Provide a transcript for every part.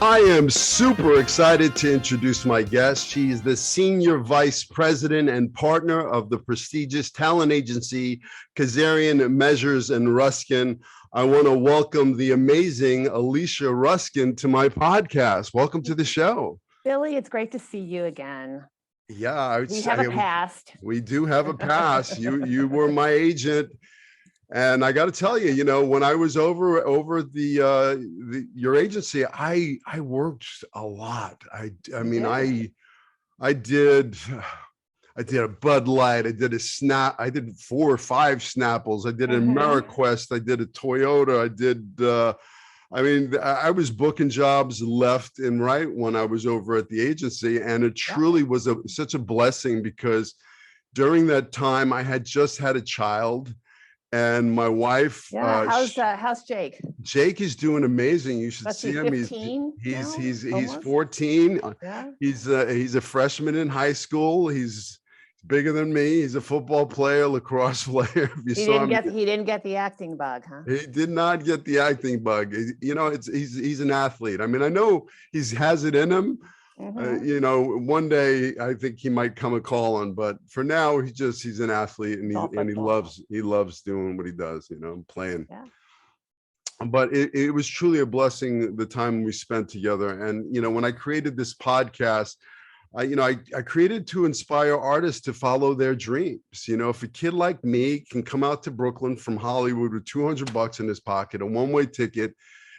I am super excited to introduce my guest. She is the Senior Vice President and partner of the prestigious talent agency, KMR Measures and Ruskin. I want to welcome the amazing Alicia Ruskin to my podcast. Welcome to the show. Billy, it's great to see you again. Yeah, I would we say have a past. We do have a past. You were my agent. And I got to tell you, when I was over your agency, I worked a lot. I did a Bud Light, I did a Snap, I did 4 or 5 Snapples, I did an AmeriQuest, I did a Toyota, I was booking jobs left and right when I was over at the agency, and it truly was such a blessing because during that time I had just had a child. And my wife, how's Jake? Jake is doing amazing. You should see him. He's 14. Yeah. He's a freshman in high school. He's bigger than me. He's a football player, lacrosse player. He didn't get the acting bug, huh? He did not get the acting bug. He's an athlete. I mean, I know he has it in him. One day I think he might come a calling, but for now he's an athlete, and he loves doing what he does, playing. Yeah. But it was truly a blessing the time we spent together. And when I created this podcast, I created to inspire artists to follow their dreams. If a kid like me can come out to Brooklyn from Hollywood with $200 in his pocket, a one-way ticket,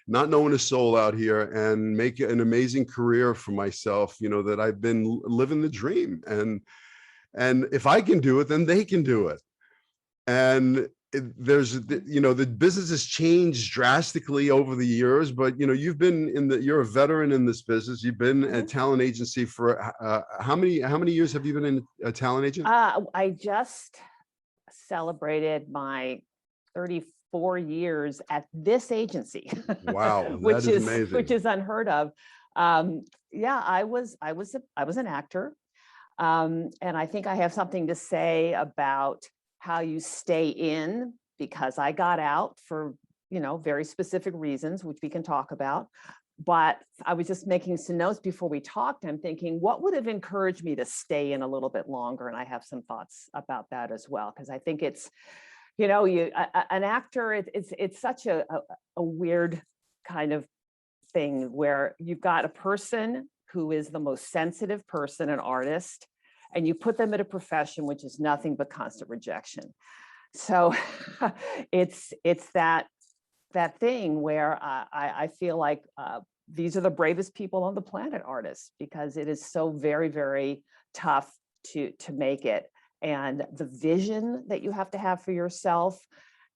not knowing a soul out here, and make an amazing career for myself, that I've been living the dream. And if I can do it, then they can do it. And the business has changed drastically over the years, but you've been you're a veteran in this business. You've been a talent agency for how many years have you been in a talent agent? I just celebrated my 34 years at this agency. Wow, which is amazing. Which is unheard of. I was an actor, and I think I have something to say about how you stay in, because I got out for very specific reasons, which we can talk about. But I was just making some notes before we talked. I'm thinking, what would have encouraged me to stay in a little bit longer? And I have some thoughts about that as well, because I think it's an actor, it's such a weird kind of thing where you've got a person who is the most sensitive person, an artist, and you put them in a profession which is nothing but constant rejection. So it's that thing where I feel like these are the bravest people on the planet, artists, because it is so very, very tough to make it. And the vision that you have to have for yourself.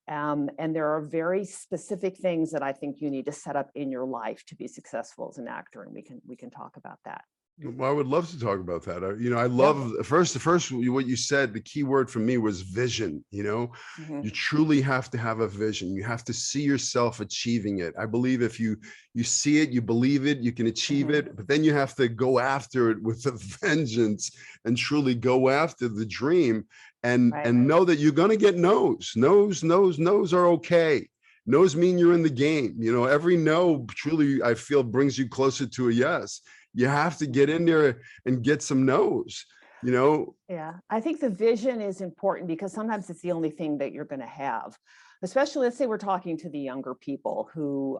And there are very specific things that I think you need to set up in your life to be successful as an actor. And we can talk about that. Well, I would love to talk about that. I love first what you said. The key word for me was vision. You truly have to have a vision. You have to see yourself achieving it. I believe if you see it, you believe it, you can achieve it, but then you have to go after it with a vengeance and truly go after the dream and know that you're going to get no's. No's are okay. No's mean you're in the game. Every no truly, I feel, brings you closer to a yes. You have to get in there and get some no's, Yeah, I think the vision is important because sometimes it's the only thing that you're going to have, especially, let's say we're talking to the younger people who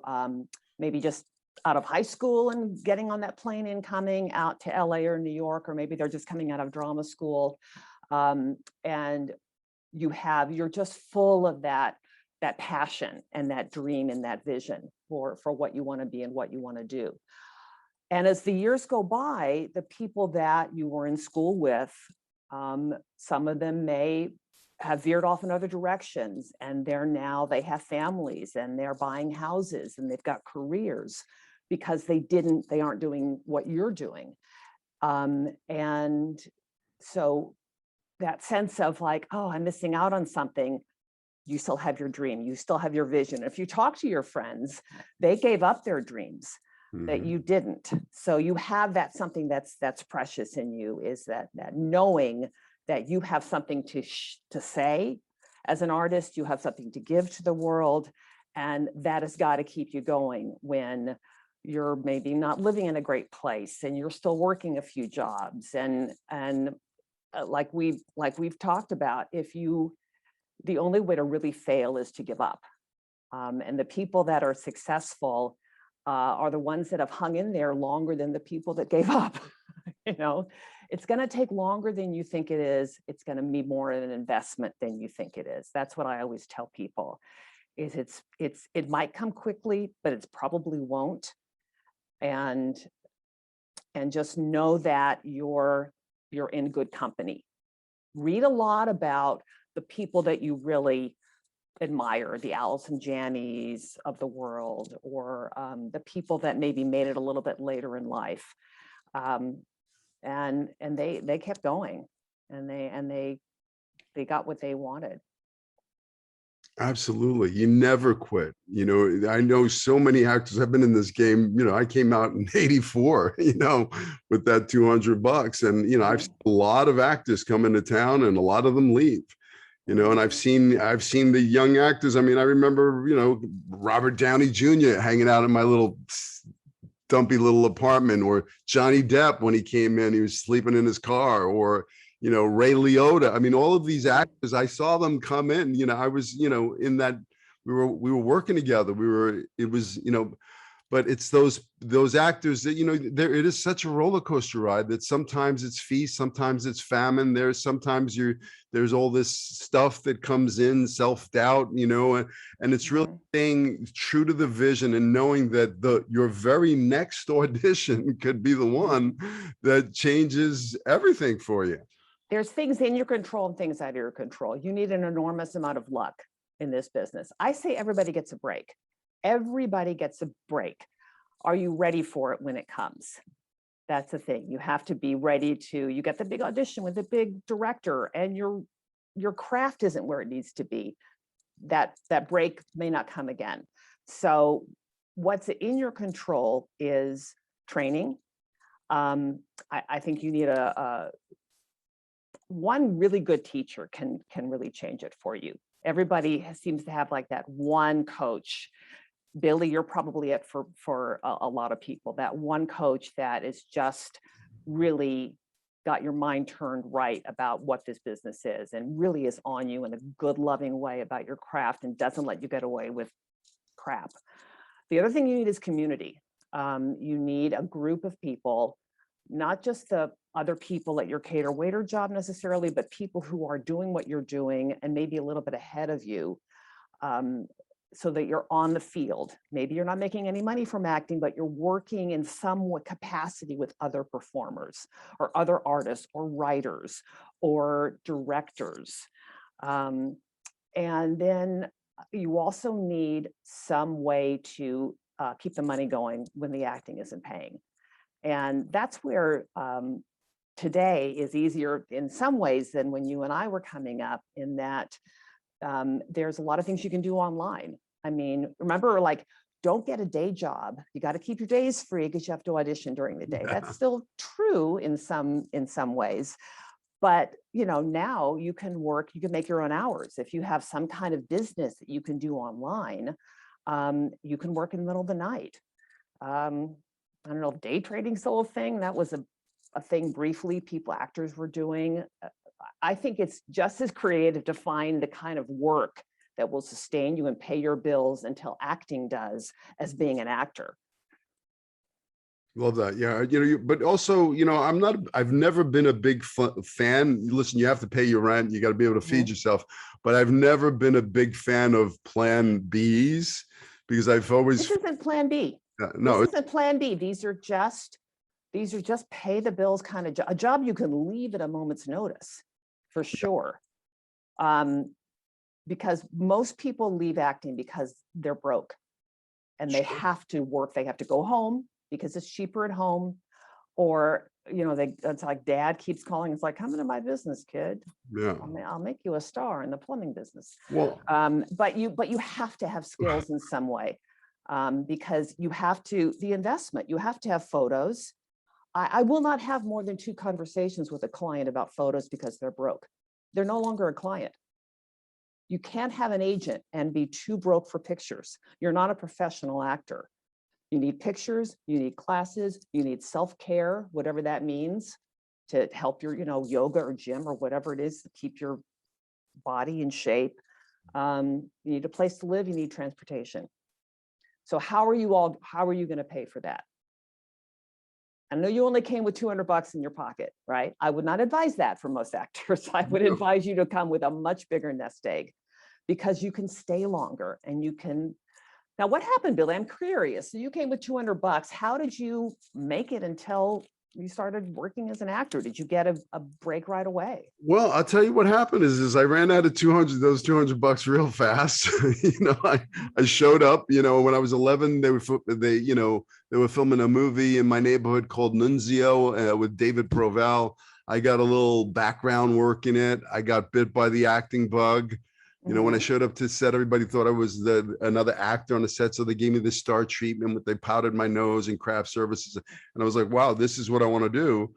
maybe just out of high school and getting on that plane and coming out to LA or New York, or maybe they're just coming out of drama school. And you're just full of that passion and that dream and that vision for what you want to be and what you want to do. And as the years go by, the people that you were in school with, some of them may have veered off in other directions, and they have families and they're buying houses and they've got careers because they aren't doing what you're doing. And so that sense of like, oh, I'm missing out on something. You still have your dream. You still have your vision. If you talk to your friends, they gave up their dreams. That you didn't. So you have that something that's precious in you, is that knowing that you have something to say as an artist, you have something to give to the world, and that has got to keep you going when you're maybe not living in a great place and you're still working a few jobs. And like we've talked about, the only way to really fail is to give up. And the people that are successful are the ones that have hung in there longer than the people that gave up. You know, it's going to take longer than you think it is. It's going to be more of an investment than you think it is. That's what I always tell people. Is it might come quickly, but it probably won't. And just know that you're in good company. Read a lot about the people that you really admire, the Allison Janneys of the world, or the people that maybe made it a little bit later in life. And they kept going, and they got what they wanted. Absolutely. You never quit. You know, I know so many actors. I've been in this game, you know, I came out in 84, you know, with that $200. And, you know, I've seen a lot of actors come into town and a lot of them leave, you know, and I've seen the young actors. I mean, I remember, you know, Robert Downey Jr. hanging out in my little dumpy little apartment, or Johnny Depp when he came in, he was sleeping in his car, or, you know, Ray Liotta. I mean, all of these actors, I saw them come in, you know, I was, you know, in that we were working together. It was, you know, but it's those actors that, you know, it is such a roller coaster ride that sometimes it's feast, sometimes it's famine. There's all this stuff that comes in, self-doubt, you know, and it's really staying true to the vision and knowing that your very next audition could be the one that changes everything for you. There's things in your control and things out of your control. You need an enormous amount of luck in this business. I say everybody gets a break. Everybody gets a break. Are you ready for it when it comes? That's the thing. You have to be ready you get the big audition with the big director and your craft isn't where it needs to be. That break may not come again. So what's in your control is training. I think you need one really good teacher can really change it for you. Everybody seems to have like that one coach. Billy, you're probably it for a lot of people, that one coach that is just really got your mind turned right about what this business is and really is on you in a good, loving way about your craft and doesn't let you get away with crap. The other thing you need is community. You need a group of people, not just the other people at your cater waiter job necessarily, but people who are doing what you're doing and maybe a little bit ahead of you. So that you're on the field. Maybe you're not making any money from acting, but you're working in some capacity with other performers or other artists or writers or directors. And then you also need some way to keep the money going when the acting isn't paying. And that's where today is easier in some ways than when you and I were coming up, in that there's a lot of things you can do online. I mean, remember, like, don't get a day job. You got to keep your days free because you have to audition during the day. That's still true in some ways. But, you know, now you can make your own hours. If you have some kind of business that you can do online, you can work in the middle of the night. I don't know if day trading's still a thing. That was a thing briefly actors were doing. I think it's just as creative to find the kind of work that will sustain you and pay your bills until acting does, as being an actor. Love that. Yeah. You know, but also, you know, I've never been a big fan. Listen, you have to pay your rent. You got to be able to feed yourself. But I've never been a big fan of plan Bs, because I've always. This isn't plan B. No, this isn't plan B. These are just pay the bills kind of a job you can leave at a moment's notice, for sure. Because most people leave acting because they're broke and they have to work. They have to go home because it's cheaper at home, or, you know, it's like dad keeps calling. It's like, come into my business, kid. Yeah, I'll make you a star in the plumbing business. Well, but you have to have skills in some way, because you have to, the investment, you have to have photos. I will not have more than 2 conversations with a client about photos because they're broke. They're no longer a client. You can't have an agent and be too broke for pictures. You're not a professional actor. You need pictures, you need classes, you need self-care, whatever that means, to help your, yoga or gym or whatever it is to keep your body in shape. You need a place to live, you need transportation. So how are you going to pay for that? I know you only came with $200 in your pocket, right? I would not advise that for most actors. I would advise you to come with a much bigger nest egg, because you can stay longer and you can. Now, what happened, Billy? I'm curious. So you came with $200. How did you make it until you started working as an actor? Did you get a break right away? Well, I'll tell you what happened is I ran out of those $200 real fast. I showed up, when I was 11, they were filming a movie in my neighborhood called Nunzio with David Proval. I got a little background work in it. I got bit by the acting bug. When I showed up to set, everybody thought I was another actor on the set. So they gave me the star treatment. They powdered my nose and craft services. And I was like, wow, this is what I want to do.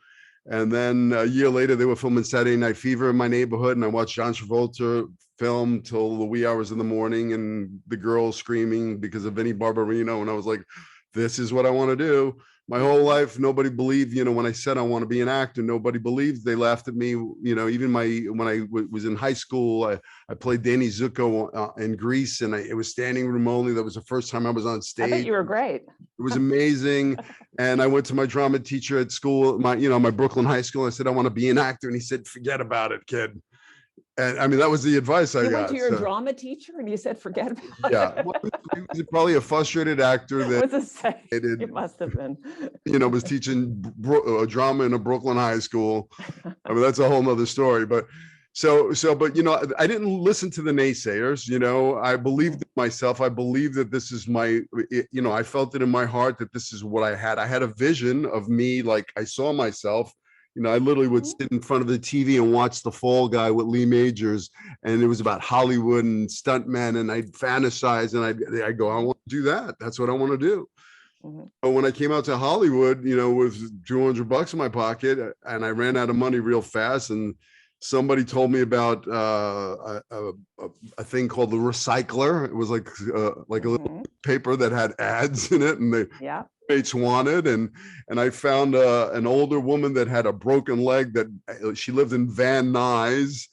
And then a year later, they were filming Saturday Night Fever in my neighborhood. And I watched John Travolta film till the wee hours in the morning, and the girls screaming because of Vinnie Barbarino. And I was like, this is what I want to do. My whole life, nobody believed, when I said I want to be an actor, nobody believed. They laughed at me, even when I was in high school, I played Danny Zuko in Grease, and it was standing room only. That was the first time I was on stage. I bet you were great. It was amazing. And I went to my drama teacher at school, my Brooklyn high school. I said, I want to be an actor. And he said, forget about it, kid. And I mean, that was the advice I got. You went to your drama teacher and you said, forget about it. Yeah, well, he was probably a frustrated actor that it must have been. Was teaching drama in a Brooklyn high school. I mean, that's a whole nother story. But but I didn't listen to the naysayers. I believed in myself. I believed that this is I felt it in my heart that this is what I had. I had a vision of me, like I saw myself. I literally would sit in front of the TV and watch The Fall Guy with Lee Majors, and it was about Hollywood and stuntmen, and I'd fantasize, and I go, I want to do that. That's what I want to do. But when I came out to Hollywood, with $200 in my pocket, and I ran out of money real fast, and somebody told me about a thing called the Recycler. It was like a little paper that had ads in it, and they mates wanted, and I found an older woman that had a broken leg, that she lived in Van Nuys.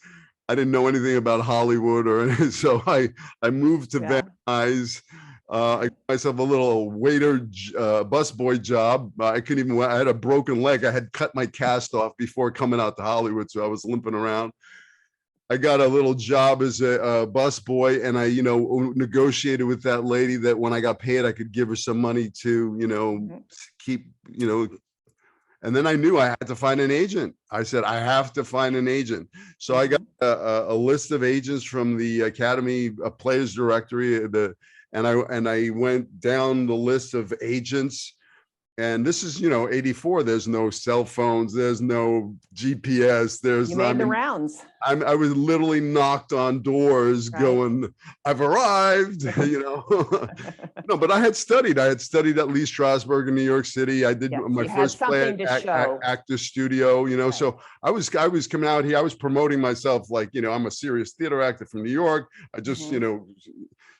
I didn't know anything about Hollywood so I moved to Van Nuys. I got myself a little waiter busboy job. I had a broken leg. I had cut my cast off before coming out to Hollywood, so I was limping around. I got a little job as a busboy, and I, negotiated with that lady that when I got paid, I could give her some money to, keep, and then I knew I had to find an agent. I said, I have to find an agent. So I got a list of agents from the Academy Players Directory, and I went down the list of agents. And this is, 84. There's no cell phones. There's no GPS. You made the rounds. I was literally knocked on doors going, I've arrived, No, but I had studied. I had studied at Lee Strasberg in New York City. I did my first play at Actor Studio, So I was coming out here. I was promoting myself like, I'm a serious theater actor from New York. I just,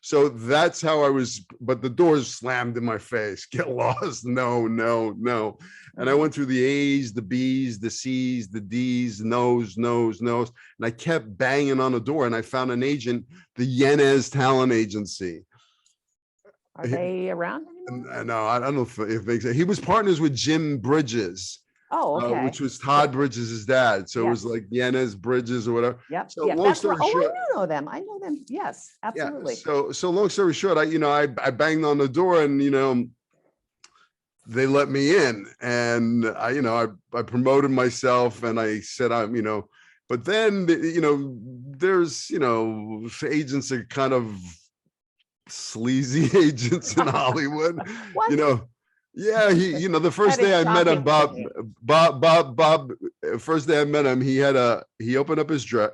so that's how I was, but the doors slammed in my face. Get lost. No. And I went through the A's, the B's, the C's, the D's, no's. And I kept banging on the door, and I found an agent, the Yanez Talent Agency. Are they around anymore? No, I don't know if they, he was partners with Jim Bridges. Oh, okay. Which was Todd Bridges' dad. So it was like Yanez Bridges or whatever. Yep. So long story short, I know them. Yes, absolutely. Yeah. So long story short, I banged on the door, and they let me in, and I promoted myself, and I said but then there's agents that kind of sleazy agents in Hollywood. What? Yeah, the first day I met him, Bob. First day I met him, he opened up his drawer,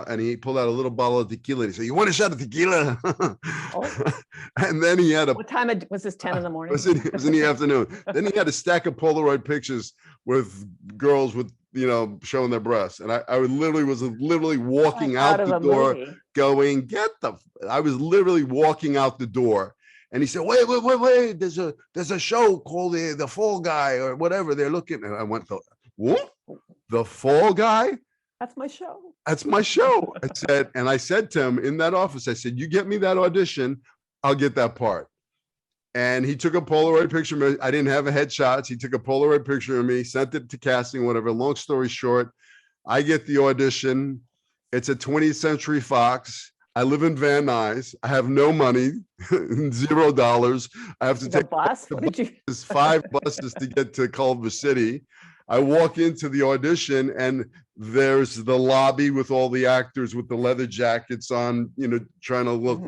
and he pulled out a little bottle of tequila. He said, "You want a shot of tequila?" And then he had what time was this? 10 in the morning? It was in the afternoon. Then he had a stack of Polaroid pictures with girls with showing their breasts, and I was literally walking out the door, going, I was literally walking out the door. And he said, wait, there's a show called the Fall Guy or whatever they're looking at. I went, what? The Fall Guy? That's my show. That's my show. I said to him in that office, I said, you get me that audition, I'll get that part. And he took a Polaroid picture of me. I didn't have a headshots. He took a Polaroid picture of me, sent it to casting, whatever. Long story short, I get the audition. It's a 20th Century Fox. I live in Van Nuys. I have no money, $0. I have to take bus. 5 buses to get to Culver City. I walk into the audition and there's the lobby with all the actors with the leather jackets on, trying to look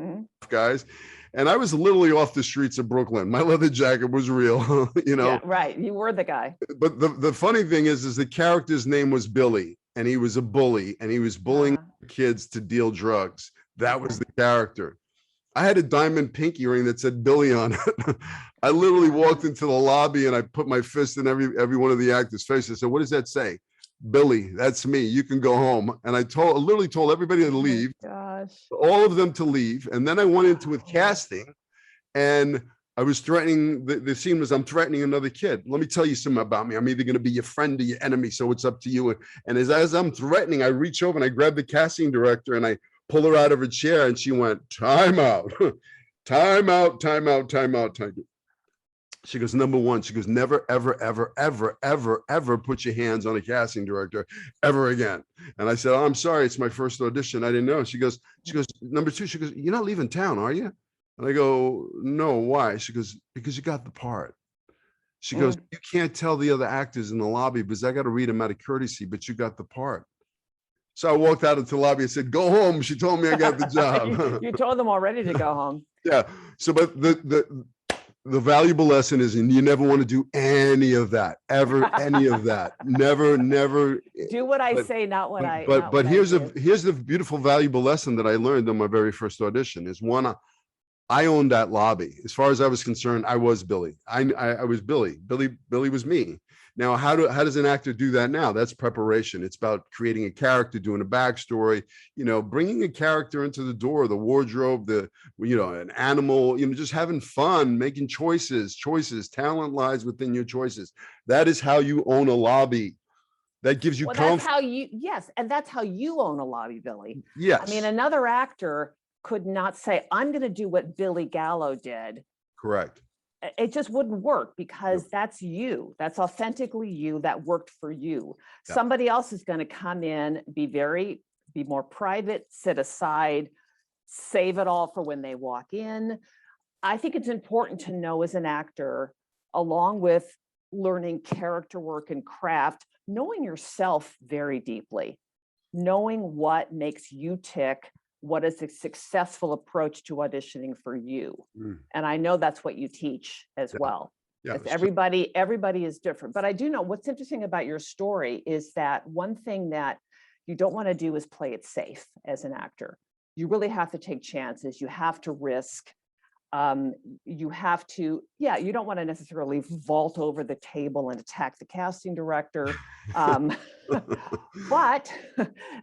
guys. And I was literally off the streets of Brooklyn. My leather jacket was real, Yeah, right. You were the guy. But the funny thing is the character's name was Billy, and he was a bully, and he was bullying kids to deal drugs. That was the character. I had a diamond pinky ring that said Billy on it. I literally walked into the lobby and I put my fist in every one of the actors' faces. I said, what does that say? Billy, that's me. You can go home. And I literally told everybody to leave, all of them to leave. And then I went into with casting, and I was threatening. The scene was, I'm threatening another kid. Let me tell you something about me. I'm either going to be your friend or your enemy. So it's up to you. And as I'm threatening, I reach over and I grab the casting director and I pull her out of her chair, and she went, time out, time out, time out, time out, time out. She goes, number one, she goes, never, ever, ever, ever, ever, ever put your hands on a casting director ever again. And I said, oh, I'm sorry, it's my first audition. I didn't know. She goes, number two, she goes, you're not leaving town, are you? And I go, no, why? She goes, because you got the part. She goes, you can't tell the other actors in the lobby because I got to read them out of courtesy, but you got the part. So I walked out into the lobby and said, go home. She told me I got the job. You told them already to go home. Yeah. So, but the valuable lesson is, and you never want to do any of that, ever, any of that. Never. Do what I say, not what I. But here's the beautiful, valuable lesson that I learned on my very first audition is one, I owned that lobby. As far as I was concerned, I was Billy. I was Billy. Billy was me. Now, how does an actor do that now? That's preparation. It's about creating a character, doing a backstory, bringing a character into the door, the wardrobe, an animal, just having fun, making choices. Talent lies within your choices. That is how you own a lobby. That gives you comfort. That's how yes. And that's how you own a lobby, Billy. Yes. I mean, another actor could not say, I'm going to do what Billy Gallo did. Correct. It just wouldn't work because that's you. That's authentically you. That worked for you. Yeah. Somebody else is going to come in, be more private, sit aside, save it all for when they walk in. I think it's important to know as an actor, along with learning character work and craft, knowing yourself very deeply, knowing what makes you tick, what is a successful approach to auditioning for you. And I know that's what you teach as well. Yeah, everybody is different. But I do know what's interesting about your story is that one thing that you don't want to do is play it safe as an actor. You really have to take chances. You have to risk. You have to, you don't want to necessarily vault over the table and attack the casting director. But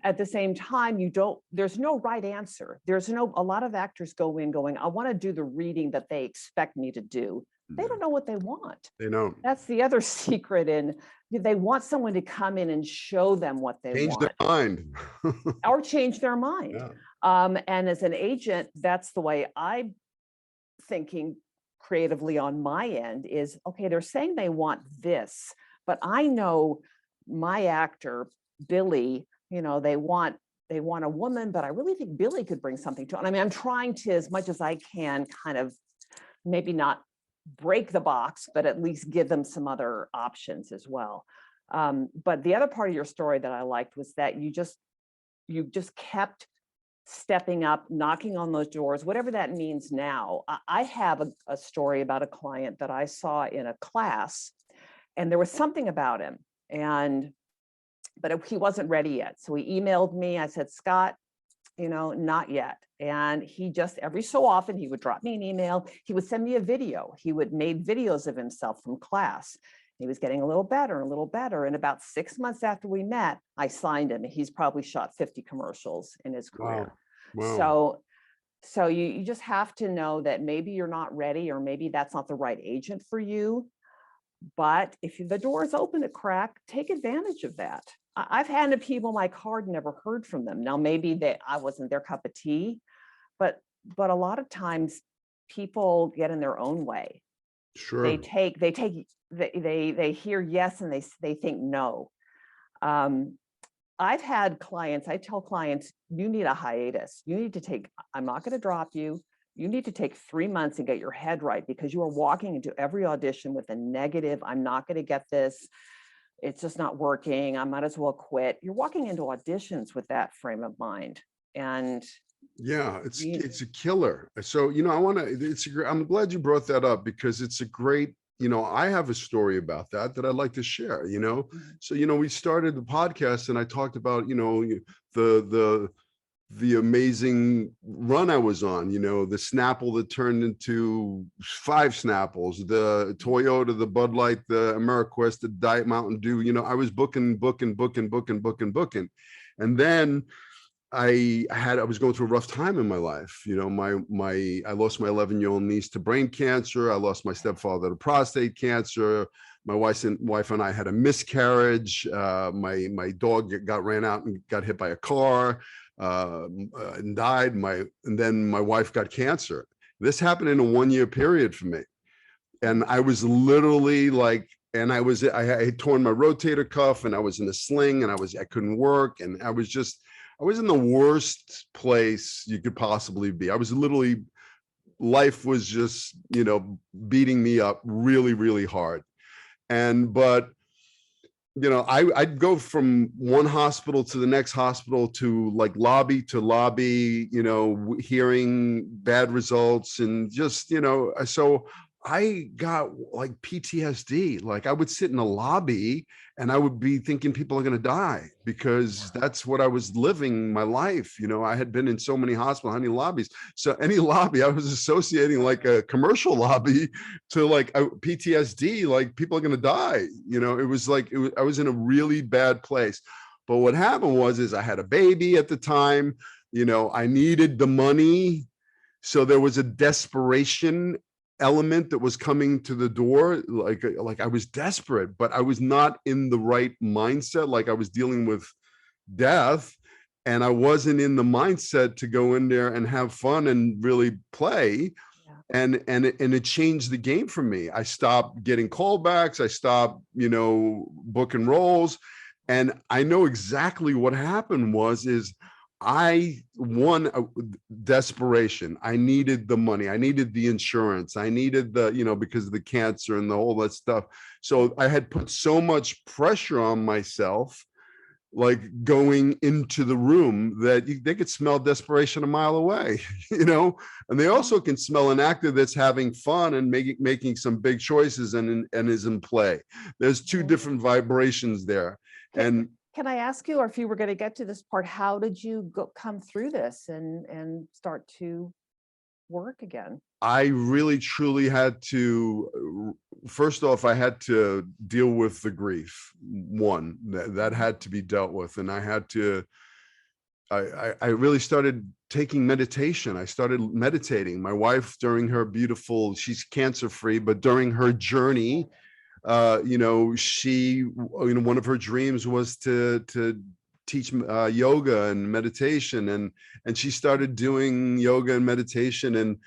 at the same time, there's no right answer. A lot of actors go in going, I want to do the reading that they expect me to do. They don't know what they want. They don't. That's the other secret. They want someone to come in and show them what they want. Change their mind. Or change their mind. Yeah. And as an agent, that's the way I'm thinking creatively on my end is, okay, they're saying they want this, but I know my actor, Billy, they want a woman, but I really think Billy could bring something to it. I mean, I'm trying to, as much as I can, kind of maybe not break the box, but at least give them some other options as well. But the other part of your story that I liked was that you just kept stepping up, knocking on those doors, whatever that means now. I have a story about a client that I saw in a class, and there was something about him, but he wasn't ready yet. So he emailed me. I said, Scott, not yet. And he just, every so often, he would drop me an email. He would send me a video. He would made videos of himself from class. He was getting a little better. And about 6 months after we met, I signed him. He's probably shot 50 commercials in his career. Wow. So So you just have to know that maybe you're not ready, or maybe that's not the right agent for you. But if the door is open a crack, take advantage of that. I've handed people my card, never heard from them. Now, maybe I wasn't their cup of tea, but a lot of times people get in their own way. Sure. They hear yes and they think no. I've had clients, I tell clients, you need a hiatus. You need to take, I'm not going to drop you. You need to take 3 months and get your head right, because you are walking into every audition with a negative, I'm not going to get this. It's just not working. I might as well quit. You're walking into auditions with that frame of mind. And yeah, it's a killer. So, you know, I'm glad you brought that up, because it's a great, you know, I have a story about that I'd like to share, you know. Mhm. So, you know, we started the podcast and I talked about, you know, the amazing run I was on, you know, the Snapple that turned into 5 Snapples, the Toyota, the Bud Light, the AmeriQuest, the Diet Mountain Dew, you know, I was booking. And then I was going through a rough time in my life. You know, I lost my 11-year-old niece to brain cancer. I lost my stepfather to prostate cancer. My wife and I had a miscarriage. My dog ran out and got hit by a car and died. And then my wife got cancer. This happened in a 1-year period for me. And I was literally like, and I had torn my rotator cuff, and I was in a sling, and I couldn't work. And I was in the worst place you could possibly be. I was literally, life was just, you know, beating me up really, really hard. But, you know, I'd go from one hospital to the next hospital, to like lobby to lobby, you know, hearing bad results, and just, you know, so I got like PTSD. Like I would sit in a lobby and I would be thinking people are going to die, because that's what I was living my life. You know, I had been in so many hospitals, any lobbies. So any lobby, I was associating like a commercial lobby to like a PTSD, like people are going to die. You know, it was like, I was in a really bad place. But what happened is I had a baby at the time, you know, I needed the money. So there was a desperation element that was coming to the door. Like I was desperate, but I was not in the right mindset. Like I was dealing with death, and I wasn't in the mindset to go in there and have fun and really play. Yeah. And it changed the game for me. I stopped getting callbacks. I stopped, you know, booking roles. And I know exactly what happened is I won desperation. I needed the money. I needed the insurance. I needed the, you know, because of the cancer and the whole that stuff. So I had put so much pressure on myself, like going into the room, that they could smell desperation a mile away, you know, and they also can smell an actor that's having fun and making some big choices and is in play. There's 2 different vibrations there. Can I ask you, or if you were going to get to this part, how did you come through this and start to work again? I really truly had to, first off, I had to deal with the grief. One, that had to be dealt with. And I had to, I really started taking meditation. I started meditating. My wife, during her beautiful, she's cancer-free, but during her journey, you know, one of her dreams was to teach yoga and meditation, and she started doing yoga and meditation, and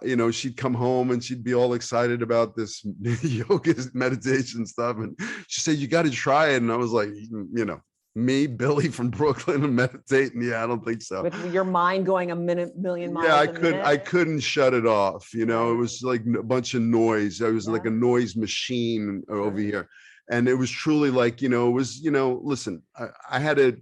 you know, she'd come home and she'd be all excited about this yoga meditation stuff, and she said, you got to try it. And I was like, you know, me, Billy from Brooklyn, and meditating? Yeah, I don't think so. With your mind going a million miles. Yeah, I couldn't shut it off. You know, It was like a bunch of noise. I was like a noise machine over here. And it was truly like, you know, it was, you know, listen, I had a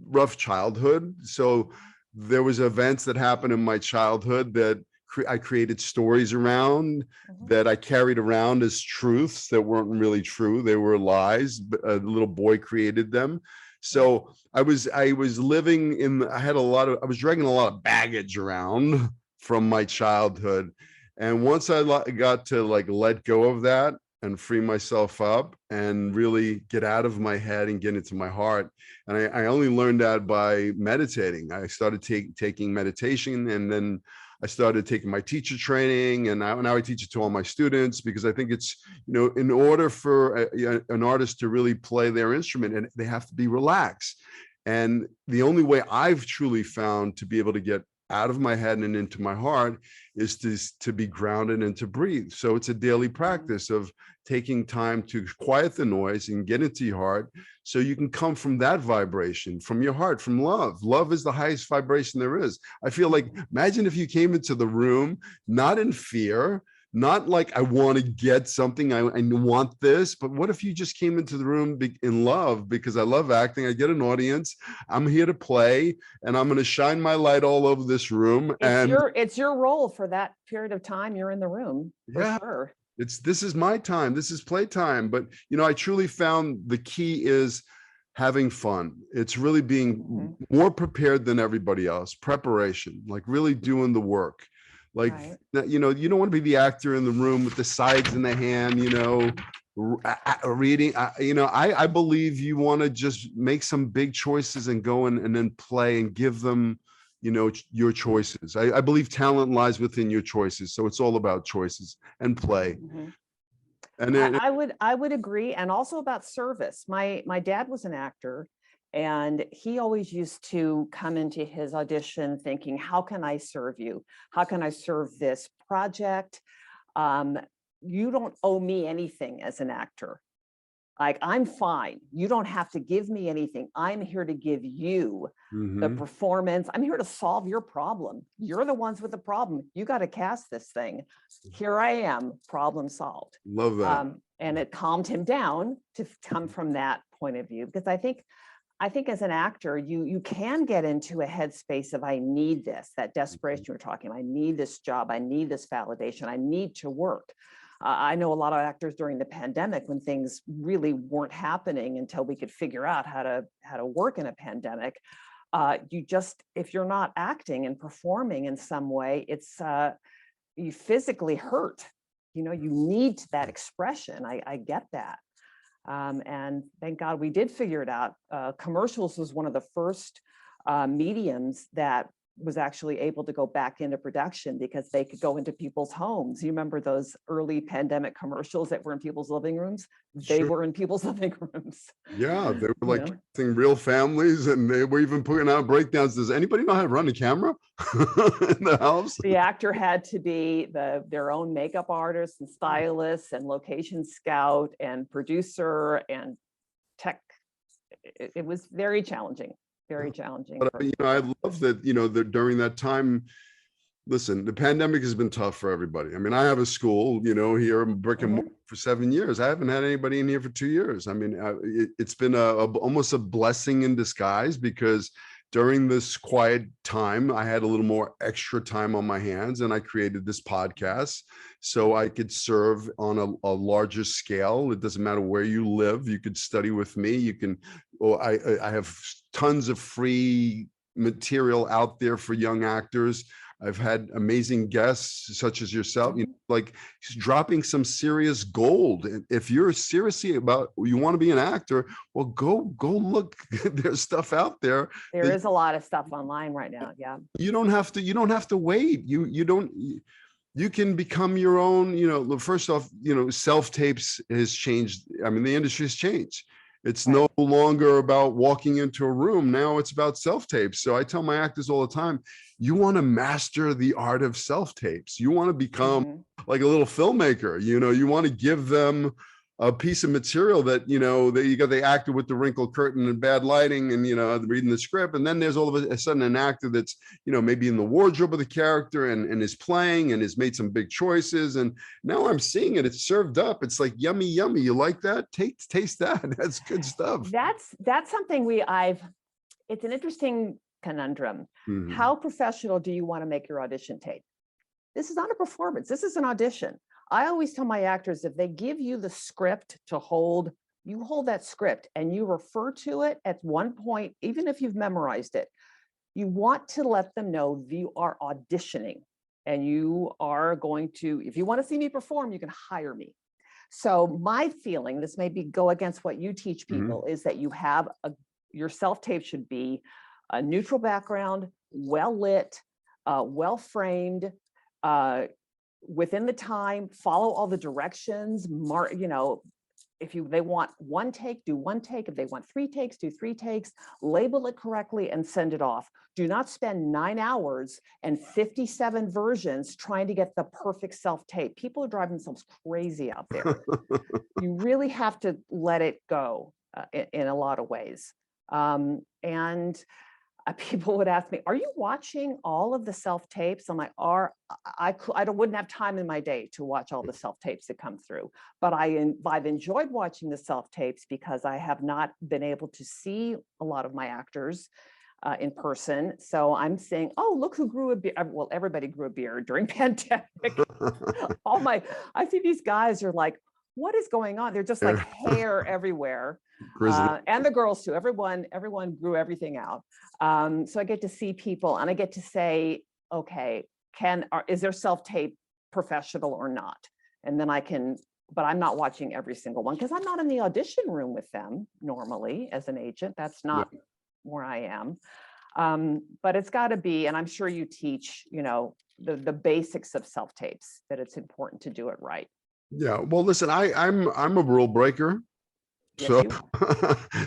rough childhood. So there was events that happened in my childhood that I created stories around, that I carried around as truths that weren't really true. They were lies. A little boy created them. So I was living in, I was dragging a lot of baggage around from my childhood. And once I got to like let go of that and free myself up and really get out of my head and get into my heart. And I only learned that by meditating. I started taking meditation, and then I started taking my teacher training, and now I teach it to all my students, because I think it's, in order for an artist to really play their instrument, and they have to be relaxed. And the only way I've truly found to be able to get out of my head and into my heart is to be grounded and to breathe. So it's a daily practice of taking time to quiet the noise and get into your heart, so you can come from that vibration, from your heart, from love. Love is the highest vibration there is. I feel like, imagine if you came into the room, not in fear, not like I want to get something, I want this, but what if you just came into the room in love? Because I love acting, I get an audience, I'm here to play, and I'm going to shine my light all over this room. It's your role for that period of time you're in the room, for sure. This is my time, this is playtime. But I truly found the key is having fun. It's really being more prepared than everybody else. Preparation, like really doing the work. Like, you don't want to be the actor in the room with the sides in the hand, reading. I believe you want to just make some big choices and go in and then play and give them, your choices. I believe talent lies within your choices. So it's all about choices and play. And then, I would agree. And also about service. My dad was an actor, and he always used to come into his audition thinking, how can I serve you? How can I serve this project? You don't owe me anything as an actor. Like, I'm fine. You don't have to give me anything. I'm here to give you the performance. I'm here to solve your problem. You're the ones with the problem. You got to cast this thing. Here I am, problem solved. Love that. And it calmed him down to come from that point of view, because I think as an actor, you can get into a headspace of, I need this, that desperation you were talking about. I need this job. I need this validation. I need to work. I know a lot of actors during the pandemic, when things really weren't happening until we could figure out how to work in a pandemic. If you're not acting and performing in some way, you physically hurt. You need that expression. I get that. And thank God we did figure it out. Commercials was one of the first mediums that was actually able to go back into production, because they could go into people's homes. You remember those early pandemic commercials that were in people's living rooms? They were in people's living rooms. Yeah, they were like real families, and they were even putting out breakdowns. Does anybody know how to run a camera in the house? The actor had to be their own makeup artist and stylist and location scout and producer and tech. It was very challenging. Very challenging. But I love that, that during that time, listen, the pandemic has been tough for everybody. I mean, I have a school, here in brick and mortar for 7 years. I haven't had anybody in here for 2 years. I mean, it's been almost a blessing in disguise, because during this quiet time, I had a little more extra time on my hands, and I created this podcast so I could serve on a larger scale. It doesn't matter where you live. You could study with me. You can, I have tons of free material out there for young actors. I've had amazing guests such as yourself, like dropping some serious gold. If you're seriously you want to be an actor, well, go look. There's stuff out there. There is a lot of stuff online right now. Yeah. You don't have to wait. You can become your own, first off, self-tapes has changed. I mean, the industry has changed. It's no longer about walking into a room. Now it's about self-tapes. So I tell my actors all the time, you want to master the art of self-tapes. You want to become like a little filmmaker. You want to give them a piece of material that, they acted with the wrinkled curtain and bad lighting and, reading the script. And then there's all of a sudden an actor that's, maybe in the wardrobe of the character and is playing and has made some big choices. And now I'm seeing it, it's served up. It's like, yummy, yummy. You like that? Taste that. That's good stuff. That's something it's an interesting conundrum. How professional do you want to make your audition tape? This is not a performance. This is an audition. I always tell my actors, if they give you the script to hold, you hold that script and you refer to it at one point, even if you've memorized it. You want to let them know you are auditioning, and you are going to, if you want to see me perform, you can hire me. So my feeling, this may go against what you teach people, is that you have your self-tape should be a neutral background, well lit, well framed, within the time, follow all the directions, if they want one take, do one take. If they want 3 takes, do 3 takes, label it correctly and send it off. Do not spend 9 hours and 57 versions trying to get the perfect self-tape. People are driving themselves crazy out there. You really have to let it go in a lot of ways. And people would ask me, are you watching all of the self-tapes? I'm like, I wouldn't have time in my day to watch all the self-tapes that come through. But I've enjoyed watching the self-tapes because I have not been able to see a lot of my actors in person. So I'm saying, oh, look who grew a beard. Well, everybody grew a beard during pandemic. I see these guys are like, what is going on? They're just like hair everywhere. And the girls too. Everyone grew everything out. So I get to see people and I get to say, okay, is their self-tape professional or not? And then but I'm not watching every single one because I'm not in the audition room with them normally as an agent. That's not where I am. But it's got to be, and I'm sure you teach, the basics of self-tapes, that it's important to do it right. Yeah. Well, listen, I'm a rule breaker. Yes,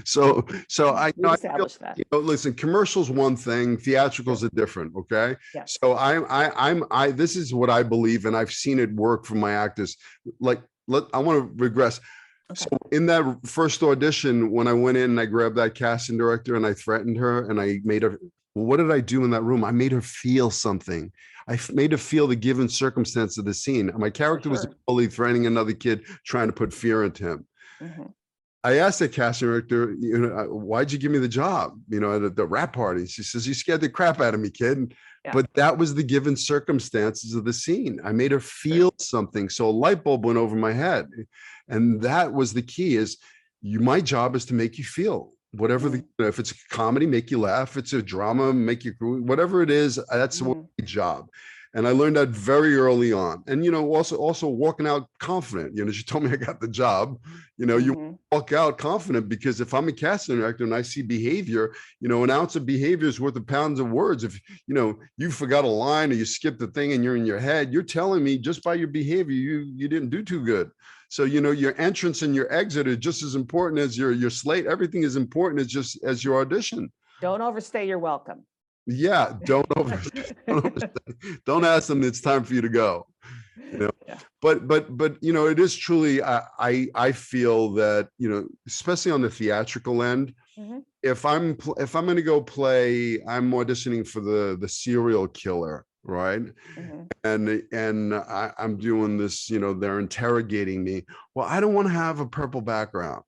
so I established that. Listen, commercials one thing, theatricals are different. Okay. Yes. So this is what I believe, and I've seen it work for my actors. I want to regress. Okay. So in that first audition, when I went in and I grabbed that casting director and I threatened her and I made her, what did I do in that room? I made her feel something. I made her feel the given circumstance of the scene. My character was bully threatening another kid, trying to put fear into him. Mm-hmm. I asked the casting director, why'd you give me the job? At the rap party. She says, you scared the crap out of me, kid. Yeah. But that was the given circumstances of the scene. I made her feel something. So a light bulb went over my head. And that was the key is my job is to make you feel whatever if it's a comedy, make you laugh. If it's a drama, make you, whatever it is, that's my job. And I learned that very early on. And, also walking out confident, she told me I got the job, you walk out confident because if I'm a casting director and I see behavior, an ounce of behavior is worth a pound of words. If, you forgot a line or you skipped a thing and you're in your head, you're telling me just by your behavior, you didn't do too good. So, your entrance and your exit are just as important as your slate. Everything is important as your audition. Don't overstay your welcome. Yeah, don't ask them it's time for you to go. Yeah. But it is truly I feel that especially on the theatrical end, if I'm going to go play, I'm auditioning for the serial killer, right? And I'm doing this, they're interrogating me. Well, I don't want to have a purple background.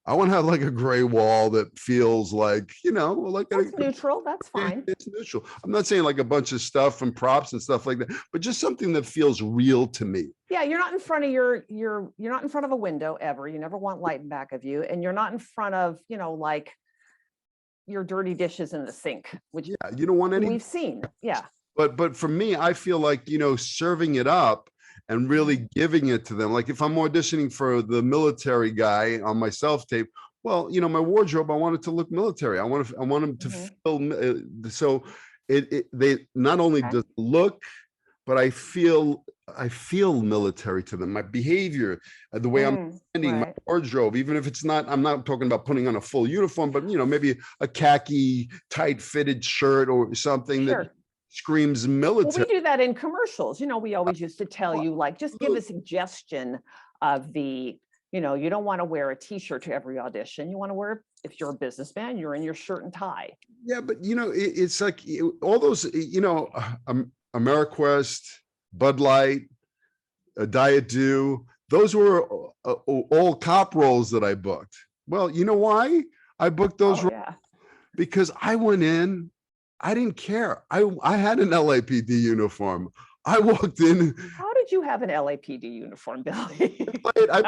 I want to have like a gray wall that feels like, that's neutral. That's fine. It's neutral. I'm not saying like a bunch of stuff and props and stuff like that, but just something that feels real to me. Yeah, you're not in front of you're not in front of a window ever. You never want light in back of you, and you're not in front of like your dirty dishes in the sink, which you don't want any. We've seen, But for me, I feel like serving it up and really giving it to them. Like if I'm auditioning for the military guy on my self-tape, well, my wardrobe, I want it to look military. I want them to feel, so they not only does look, but I feel military to them. My behavior, the way I'm standing, my wardrobe, even if it's not, I'm not talking about putting on a full uniform, but maybe a khaki tight fitted shirt or something that screams military. Well, we do that in commercials. We always used to tell you, like, just give a suggestion of the, you don't want to wear a t-shirt to every audition. You want to wear, if you're a businessman, you're in your shirt and tie. Yeah, but it's like all those, AmeriQuest, Bud Light, Diet Dew, those were all cop roles that I booked. Well, you know why I booked those roles? Because I went in, I didn't care. I had an LAPD uniform. I walked in. How did you have an LAPD uniform, Billy? I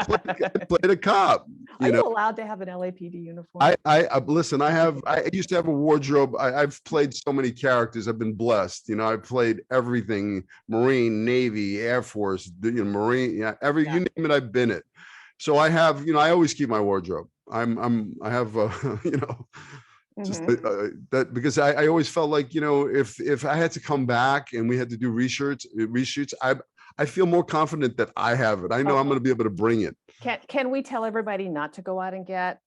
played a cop. Are you allowed to have an LAPD uniform? I listen. I used to have a wardrobe. I've played so many characters. I've been blessed. I've played everything: Marine, Navy, Air Force, Marine. You name it, I've been it. So I have. I always keep my wardrobe. I have. Just Mhm. that because I always felt like, you know, if I had to come back and we had to do reshoots, I feel more confident that I have it. I know I'm Okay. going to be able to bring it. Can we tell everybody not to go out and get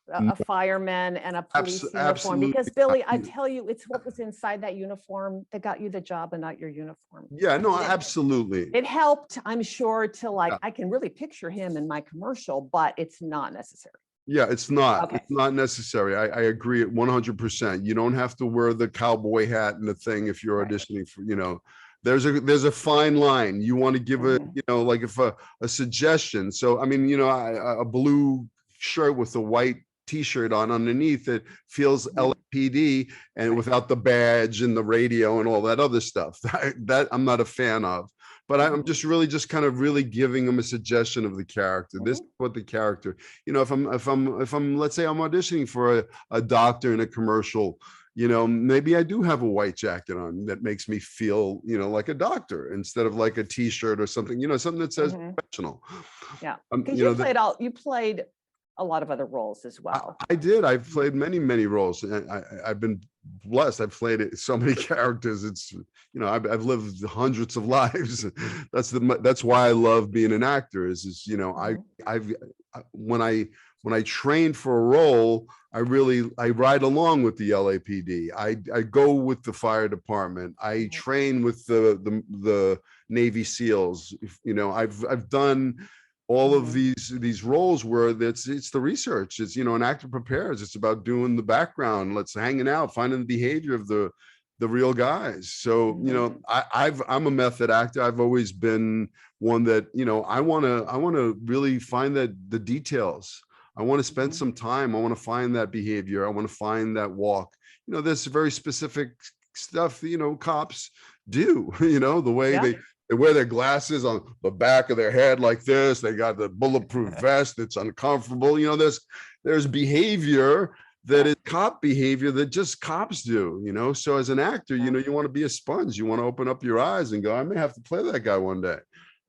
a fireman and a police uniform? Absolutely. Because Billy, I tell you, it's what was inside that uniform that got you the job and not your uniform. Yeah, I no, mean, absolutely. it helped, I'm sure, to like, Yeah. I can really picture him in my commercial, but it's not necessary. Yeah, it's not. Okay. It's not necessary. I agree at 100%. You don't have to wear the cowboy hat and the thing if you're Right. auditioning for, you know, there's a fine line. You want to give a, Mhm. you know, like if a suggestion. So, I mean, you know, a blue shirt with a white t-shirt on underneath it feels Mhm. LAPD and Right. without the badge and the radio and all that other stuff. That I'm not a fan of. But I'm Mhm. just really just kind of really giving them a suggestion of the character. This is Mhm. what the character, you know, if I'm let's say I'm auditioning for a doctor in a commercial, you know, maybe I do have a white jacket on that makes me feel, you know, like a doctor instead of like a t-shirt or something, you know, something that says Mhm. professional. Yeah, because You know, you played a lot of other roles as well. I did. I've played many roles. And I've been blessed. I've played so many characters. It's, you know, I've lived hundreds of lives. That's why I love being an actor. Is you know, Mhm. I've when I train for a role, I ride along with the LAPD. I go with the fire department. I Mhm. train with the Navy SEALs. You know, I've done all of Mhm. these roles where it's the research. It's, you know, an actor prepares. It's about doing the background. Let's hanging out, finding the behavior of the real guys. So, you know, Mhm. I'm a method actor. I've always been one that, you know, I want to really find that the details. I want to spend Mhm. some time. I want to find that behavior. I want to find that walk. You know, there's very specific stuff, you know, cops do, you know, the way Yeah. they wear their glasses on the back of their head like this. They got the bulletproof vest. It's uncomfortable. You know, there's behavior that is cop behavior that just cops do, you know? So as an actor, you know, you want to be a sponge. You want to open up your eyes and go, I may have to play that guy one day.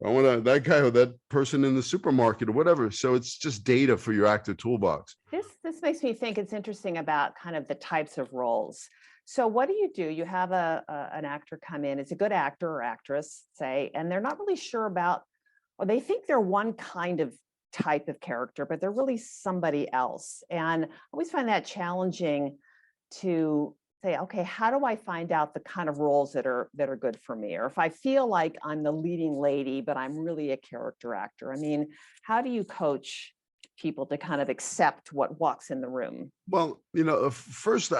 I want to, that guy or that person in the supermarket or whatever. So it's just data for your actor toolbox. This makes me think it's interesting about kind of the types of roles. So what do? You have an actor come in, it's a good actor or actress, say, and they're not really sure about, or they think they're one kind of type of character, but they're really somebody else. And I always find that challenging to say, okay, how do I find out the kind of roles that are good for me? Or if I feel like I'm the leading lady, but I'm really a character actor. I mean, how do you coach people to kind of accept what walks in the room? Well, you know, first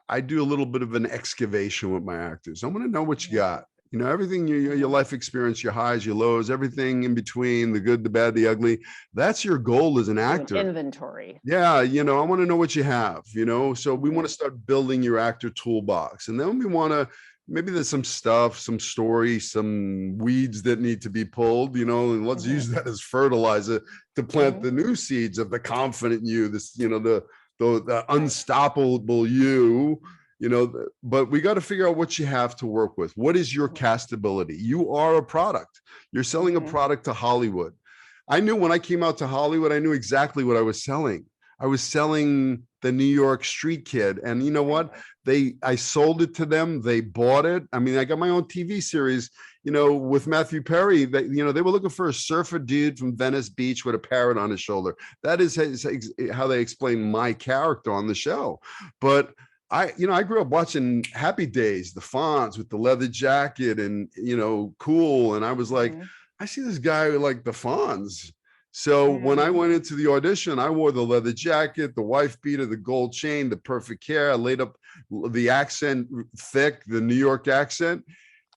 I do a little bit of an excavation with my actors. I want to know what you Mhm. got. You know, everything your life experience, your highs, your lows, everything in between, the good, the bad, the ugly. That's your goal as an Do an actor. inventory. Yeah, you know, I want to know what you have, you know. So we want Mhm. to start building your actor toolbox. And then we want to, maybe there's some stuff, some story, some weeds that need to be pulled, you know, and let's use Mhm. that as fertilizer to plant the Mhm. new seeds of the confident you, this, you know, the Right. unstoppable you know, but we got to figure out what you have to work with. What is your Mhm. castability? You are a product. You're selling a Mhm. product to Hollywood. I knew when I came out to Hollywood, I knew exactly what I was selling. I was selling the New York street kid. And you know Right. what? I sold it to them. They bought it. I mean, I got my own TV series, you know, with Matthew Perry, that, you know, they were looking for a surfer dude from Venice Beach with a parrot on his shoulder. That is how they explain my character on the show. But you know, I grew up watching Happy Days, the Fonz with the leather jacket and, you know, cool. And I was like, Mhm. I see this guy like the Fonz. So when I Mhm. went into the audition, I wore the leather jacket, the wife beater, the gold chain, the perfect hair. I laid up the accent thick, the New York accent.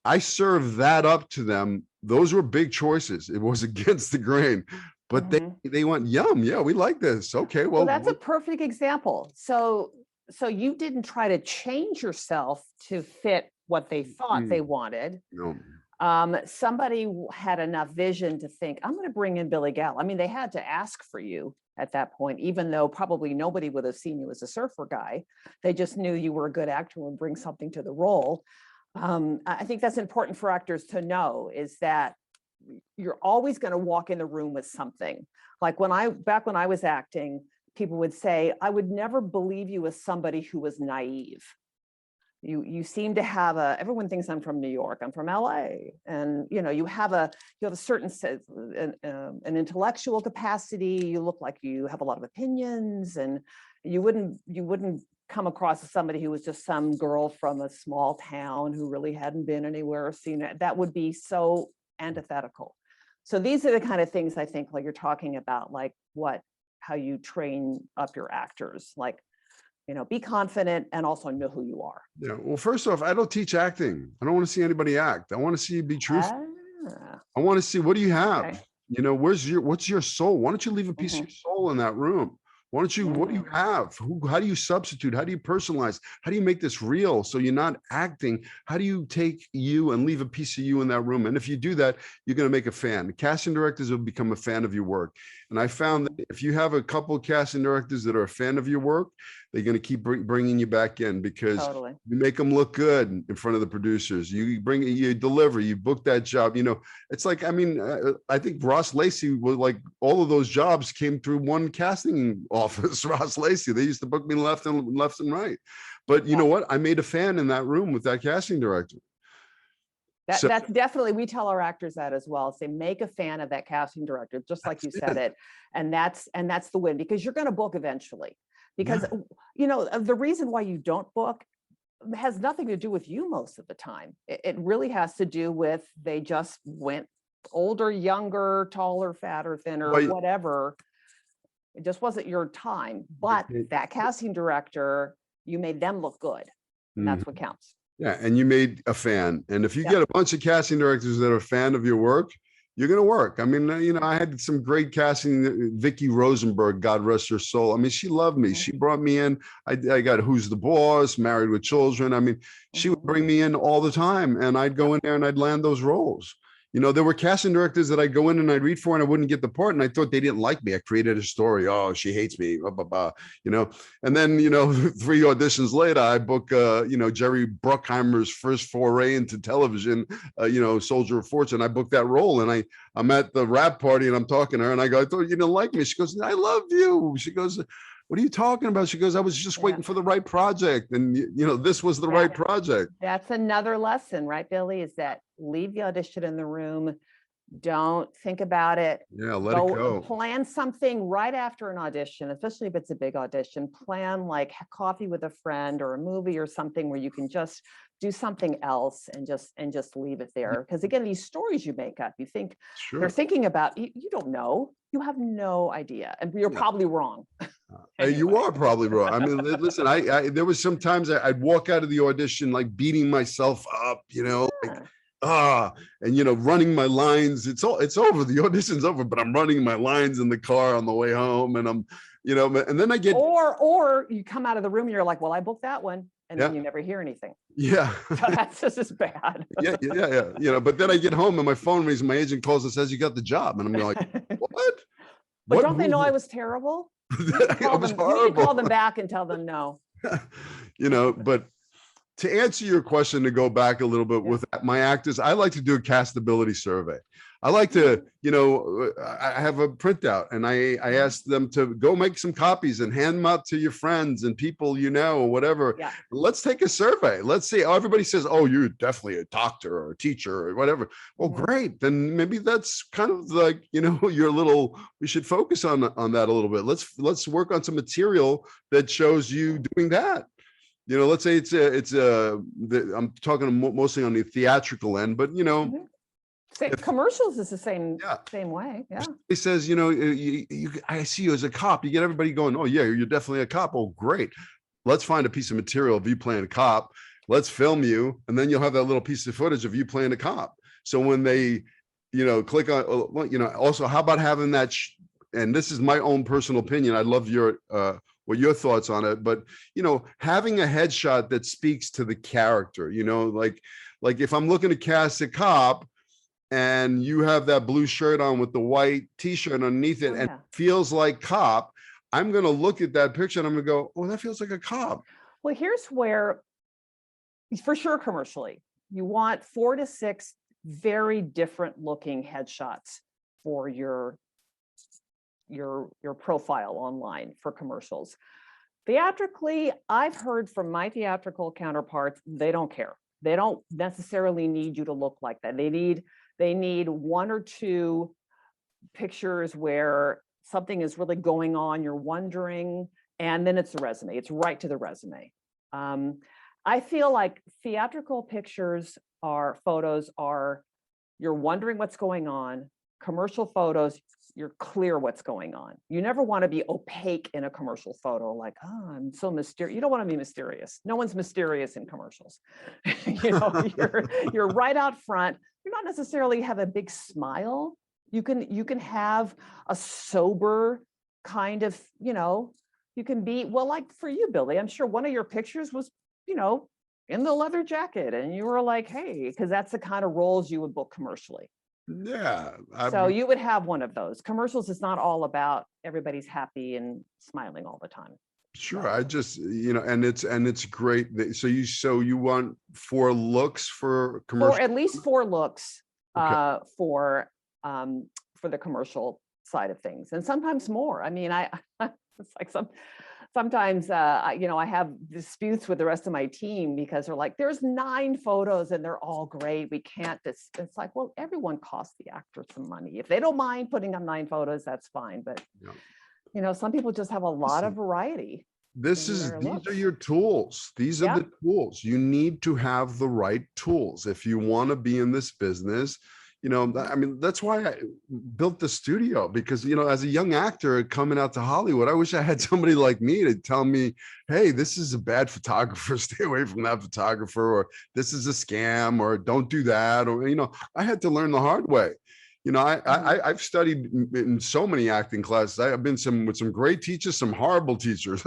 I served that up to them. Those were big choices. It was against the grain, but Mhm. they went, yum, yeah, we like this. Okay, Well, well, that's a perfect example. So you didn't try to change yourself to fit what they thought they wanted. no. Somebody had enough vision to think, I'm going to bring in Billy Gallo. I mean, they had to ask for you at that point, even though probably nobody would have seen you as a surfer guy. They just knew you were a good actor and would bring something to the role. I think that's important for actors to know, is that you're always going to walk in the room with something. Like back when I was acting, people would say, I would never believe you as somebody who was naive. You seem to have everyone thinks I'm from New York, I'm from LA. And you have a certain an intellectual capacity. You look like you have a lot of opinions, and you wouldn't come across as somebody who was just some girl from a small town who really hadn't been anywhere or seen it. That would be so antithetical. So these are the kind of things I think, like you're talking about, like how you train up your actors, like, be confident and also know who you are. Yeah. Well, first off, I don't teach acting. I don't want to see anybody act. I want to see you be truthful. I want to see, what do you have? Okay. What's your soul? Why don't you leave a piece of your soul in that room? Why don't you, what do you have? How do you substitute? How do you personalize? How do you make this real? So you're not acting. How do you take you and leave a piece of you in that room? And if you do that, you're going to make a fan. The casting directors will become a fan of your work. And I found that if you have a couple of casting directors that are a fan of your work, they're going to keep bringing you back in, because you make them look good in front of the producers. You deliver, you book that job. It's like, I think Ross Lacey was like, all of those jobs came through one casting office, Ross Lacey. They used to book me left and right. But you know what? I made a fan in that room with that casting director. That's definitely, we tell our actors that as well. Say, make a fan of that casting director, just like you said it. And that's the win, because you're going to book eventually. Because, the reason why you don't book has nothing to do with you most of the time. It really has to do with, they just went older, younger, taller, fatter, thinner, whatever. It just wasn't your time. But that casting director, you made them look good. And that's what counts. Yeah, and you made a fan. And if you get a bunch of casting directors that are a fan of your work, you're going to work. I had some great casting. Vicky Rosenberg, God rest her soul. She loved me. She brought me in. I got Who's the Boss, Married with Children. She would bring me in all the time, and I'd go in there and I'd land those roles. There were casting directors that I'd go in and I'd read for and I wouldn't get the part. And I thought they didn't like me. I created a story. Oh, she hates me. Blah, blah, blah. And then, 3 auditions later, I book, Jerry Bruckheimer's first foray into television, Soldier of Fortune. I booked that role, and I'm at the rap party and I'm talking to her and I go, I thought you didn't like me. She goes, I love you. She goes, what are you talking about? She goes, I was just waiting for the right project. And, this was the right project. That's another lesson, right, Billy, is that leave the audition in the room. Don't think about it. Yeah, let it go. Plan something right after an audition, especially if it's a big audition. Plan like coffee with a friend or a movie or something where you can just do something else and just leave it there. Because again, these stories you make up, you think they're thinking about, you don't know. You have no idea. And you're probably wrong. Anyway. You are probably wrong. Listen, there was sometimes I'd walk out of the audition like beating myself up, running my lines. It's over. The audition's over, but I'm running my lines in the car on the way home, and I'm, and then I get or you come out of the room and you're like, well, I booked that one, and then you never hear anything. Yeah, so that's just as bad. yeah. But then I get home and my phone rings. My agent calls and says you got the job, and I'm like, what? But don't they know I was terrible? You call them back and tell them no. But to answer your question, to go back a little bit with my actors, I like to do a castability survey. I like to, I have a printout, and I ask them to go make some copies and hand them out to your friends and people, or whatever. Yeah. Let's take a survey. Let's see. Oh, everybody says, oh, you're definitely a doctor or a teacher or whatever. Well, great. Then maybe that's kind of like, we should focus on that a little bit. Let's work on some material that shows you doing that. Let's say I'm talking mostly on the theatrical end, but commercials is the same way. Yeah. He says, I see you as a cop. You get everybody going, oh yeah, you're definitely a cop. Oh, great. Let's find a piece of material of you playing a cop. Let's film you. And then you'll have that little piece of footage of you playing a cop. So when they, click on, also, how about having that, and this is my own personal opinion. I'd love what your thoughts on it, but having a headshot that speaks to the character, like if I'm looking to cast a cop and you have that blue shirt on with the white t-shirt underneath it and feels like cop, I'm going to look at that picture and I'm going to go, oh, that feels like a cop. Well, here's where, for sure, commercially, you want 4 to 6 very different looking headshots for your your profile online for commercials. Theatrically, I've heard from my theatrical counterparts, they don't care. They don't necessarily need you to look like that. They need one or two pictures where something is really going on, you're wondering, and then it's a resume. It's right to the resume. I feel like theatrical photos are, you're wondering what's going on. Commercial photos, you're clear what's going on. You never want to be opaque in a commercial photo, like, oh, I'm so mysterious. You don't want to be mysterious. No one's mysterious in commercials. You're right out front. You're not necessarily have a big smile. You can have a sober kind of, you can be, well, like for you, Billy, I'm sure one of your pictures was, in the leather jacket, and you were like, hey, because that's the kind of roles you would book commercially. Yeah. So you would have one of those. Commercials is not all about everybody's happy and smiling all the time. Sure. I just, and it's great. So you want 4 looks for commercial? Or at least 4 looks Okay. for the commercial side of things, and sometimes more. I mean, it's like sometimes I have disputes with the rest of my team because they're like, there's 9 photos and they're all great. We can't. It's like, well, everyone costs the actor some money. If they don't mind putting on 9 photos, that's fine. But some people just have a lot of variety. These are your tools. These are the tools. You need to have the right tools if you want to be in this business. That's why I built the studio, because, as a young actor coming out to Hollywood, I wish I had somebody like me to tell me, hey, this is a bad photographer, stay away from that photographer, or this is a scam, or don't do that. Or, I had to learn the hard way. I've studied in so many acting classes. I've been with some great teachers, some horrible teachers,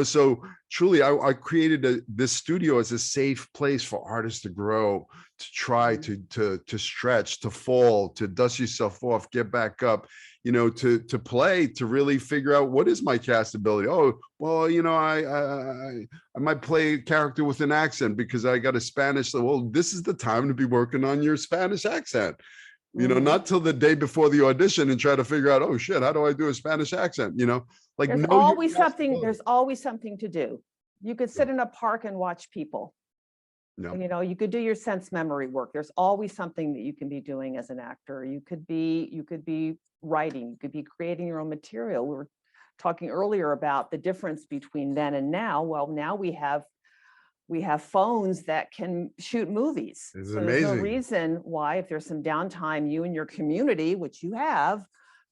so truly I created this studio as a safe place for artists to grow, to try to stretch, to fall, to dust yourself off, get back up, to play, to really figure out what is my cast ability. Oh, well, I might play a character with an accent because I got a Spanish. Well, this is the time to be working on your Spanish accent. Not till the day before the audition and try to figure out, oh shit, how do I do a Spanish accent? Like there's always something to do. You could sit in a park and watch people. You could do your sense memory work. There's always something that you can be doing as an actor. You could be writing, you could be creating your own material. We were talking earlier about the difference between then and now. Well, now we have phones that can shoot movies. It's so amazing. There's no reason why, if there's some downtime, you and your community, which you have,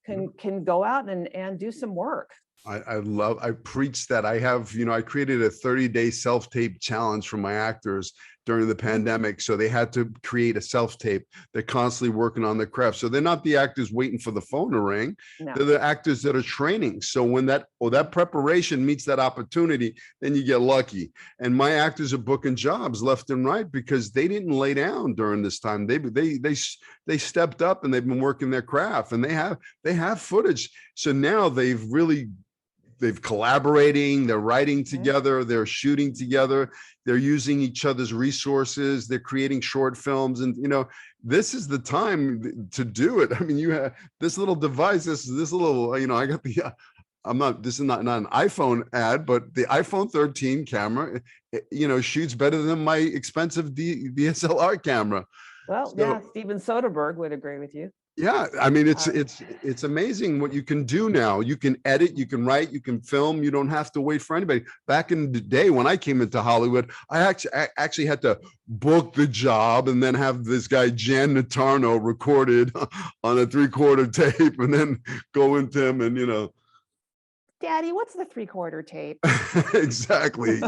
can go out and do some work. I preach that. I have, I created a 30-day self-tape challenge for my actors during the pandemic. So they had to create a self-tape. They're constantly working on their craft. So they're not the actors waiting for the phone to ring. No. They're the actors that are training. So when that preparation meets that opportunity, then you get lucky. And my actors are booking jobs left and right because they didn't lay down during this time. They stepped up and they've been working their craft, and they have footage. So now they've collaborating, they're writing together, they're shooting together, they're using each other's resources, they're creating short films. And, this is the time to do it. I mean, you have this little device, this little, I got this is not an iPhone ad, but the iPhone 13 camera, shoots better than my expensive DSLR camera. Well, yeah, Steven Soderbergh would agree with you. Yeah, I mean, it's amazing what you can do now. You can edit, you can write, you can film. You don't have to wait for anybody. Back in the day when I came into Hollywood, I actually had to book the job and then have this guy Jan Natarno recorded on a 3/4 tape, and then go into him and Daddy, what's the 3/4 tape? Exactly.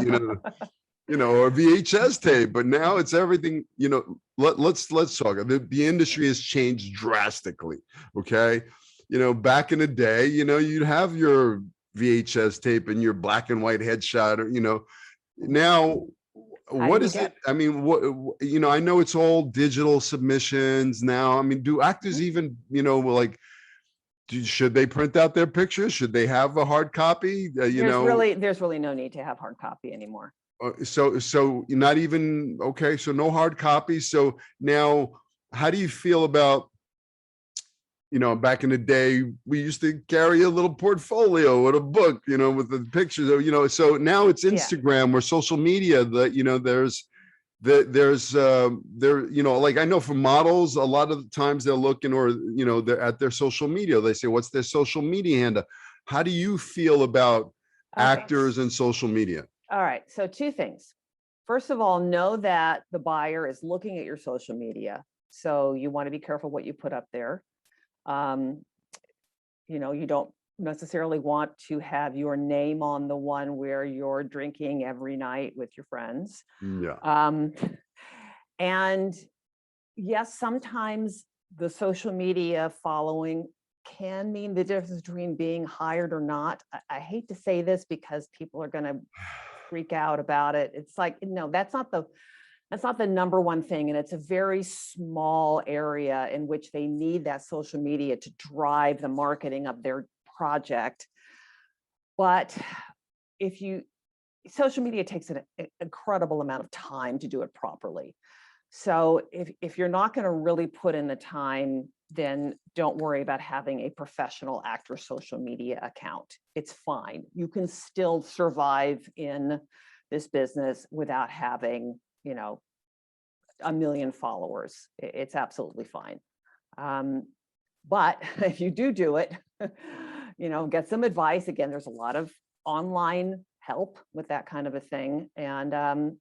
Or VHS tape, but now it's everything. Let's talk. The industry has changed drastically. Okay, back in the day, you'd have your VHS tape and your black and white headshot, or now what is it? I mean, I know it's all digital submissions now. I mean, do actors even, should they print out their pictures? Should they have a hard copy? There's really no need to have hard copy anymore. So not even, okay, so no hard copies. So now, how do you feel about back in the day, we used to carry a little portfolio with a book, with the pictures of, so now it's Instagram or social media that, like I know for models, a lot of the times they're looking, or, they're at their social media. They say, what's their social media handle? How do you feel about actors and social media? All right. So 2 things. First of all, know that the buyer is looking at your social media. So you want to be careful what you put up there. You don't necessarily want to have your name on the one where you're drinking every night with your friends. Yeah. And yes, sometimes the social media following can mean the difference between being hired or not. I hate to say this because people are going to freak out about it. It's like, no, that's not the number one thing. And it's a very small area in which they need that social media to drive the marketing of their project. But social media takes an incredible amount of time to do it properly. So if you're not going to really put in the time, then don't worry about having a professional actor social media account. It's fine. You can still survive in this business without having, 1 million followers. It's absolutely fine. But if you do it, get some advice. Again, there's a lot of online help with that kind of a thing, and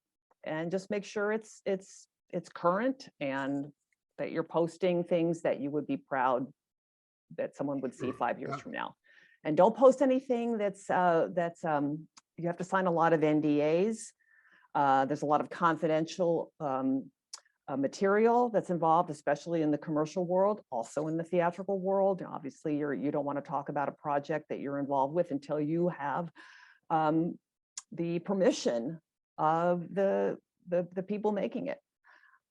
just make sure it's current and that you're posting things that you would be proud that someone would see 5 years from now. And don't post anything that's you have to sign a lot of NDAs. There's a lot of confidential material that's involved, especially in the commercial world, also in the theatrical world. Obviously, you don't want to talk about a project that you're involved with until you have the permission of the people making it.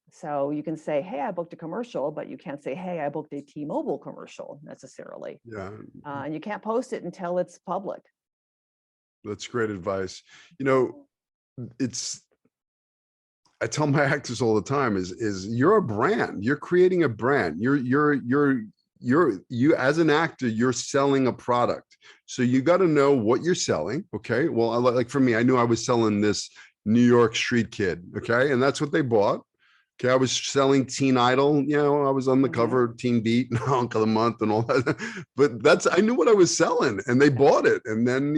So you can say, hey, I booked a commercial, but you can't say, hey, I booked a T-Mobile commercial necessarily. Yeah. And you can't post it until it's public. That's great advice. I tell my actors all the time is you're a brand. You're creating a brand. You as an actor, you're selling a product. So you got to know what you're selling. Okay. Well, like for me, I knew I was selling this New York street kid. Okay. And that's what they bought. Okay, I was selling Teen Idol, I was on the cover of Teen Beat and Hunk of the Month and all that. But I knew what I was selling, and they bought it. And then,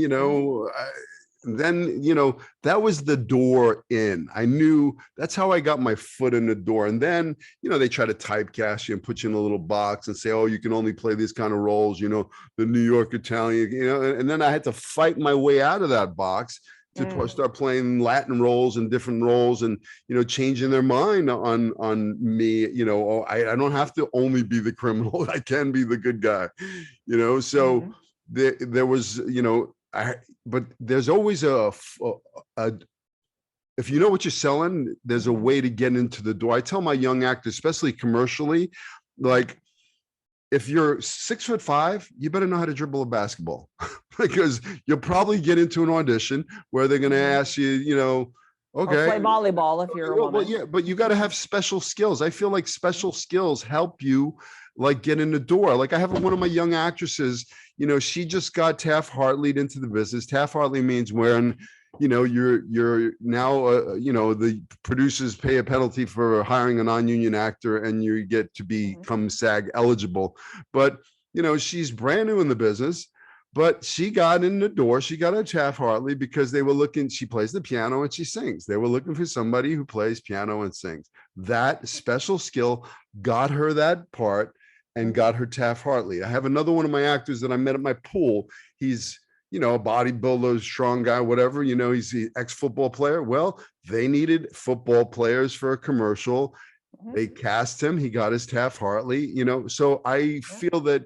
that was the door in. I knew that's how I got my foot in the door. And then, they try to typecast you and put you in a little box and say, oh, you can only play these kind of roles, the New York Italian, and then I had to fight my way out of that box to start playing Latin roles and different roles, and changing their mind on me. I don't have to only be the criminal. I can be the good guy. So there was but there's always if you know what you're selling, there's a way to get into the door. I tell my young actors, especially commercially, like, if you're 6'5", you better know how to dribble a basketball because you'll probably get into an audition where they're going to ask you, okay. Or play volleyball if you're a woman. Well, yeah, but you got to have special skills. I feel like special skills help you like get in the door. Like I have one of my young actresses, she just got Taft-Hartley'd into the business. Taft-Hartley means when you're now, the producers pay a penalty for hiring a non-union actor and you get to become SAG eligible. But, she's brand new in the business, but she got in the door. She got a Taft-Hartley because they were looking, she plays the piano and she sings. They were looking for somebody who plays piano and sings. That special skill got her that part and got her Taft-Hartley. I have another one of my actors that I met at my pool. He's, a bodybuilder, strong guy, whatever, he's the ex-football player. Well, they needed football players for a commercial. They cast him, he got his Taft-Hartley, so I feel that,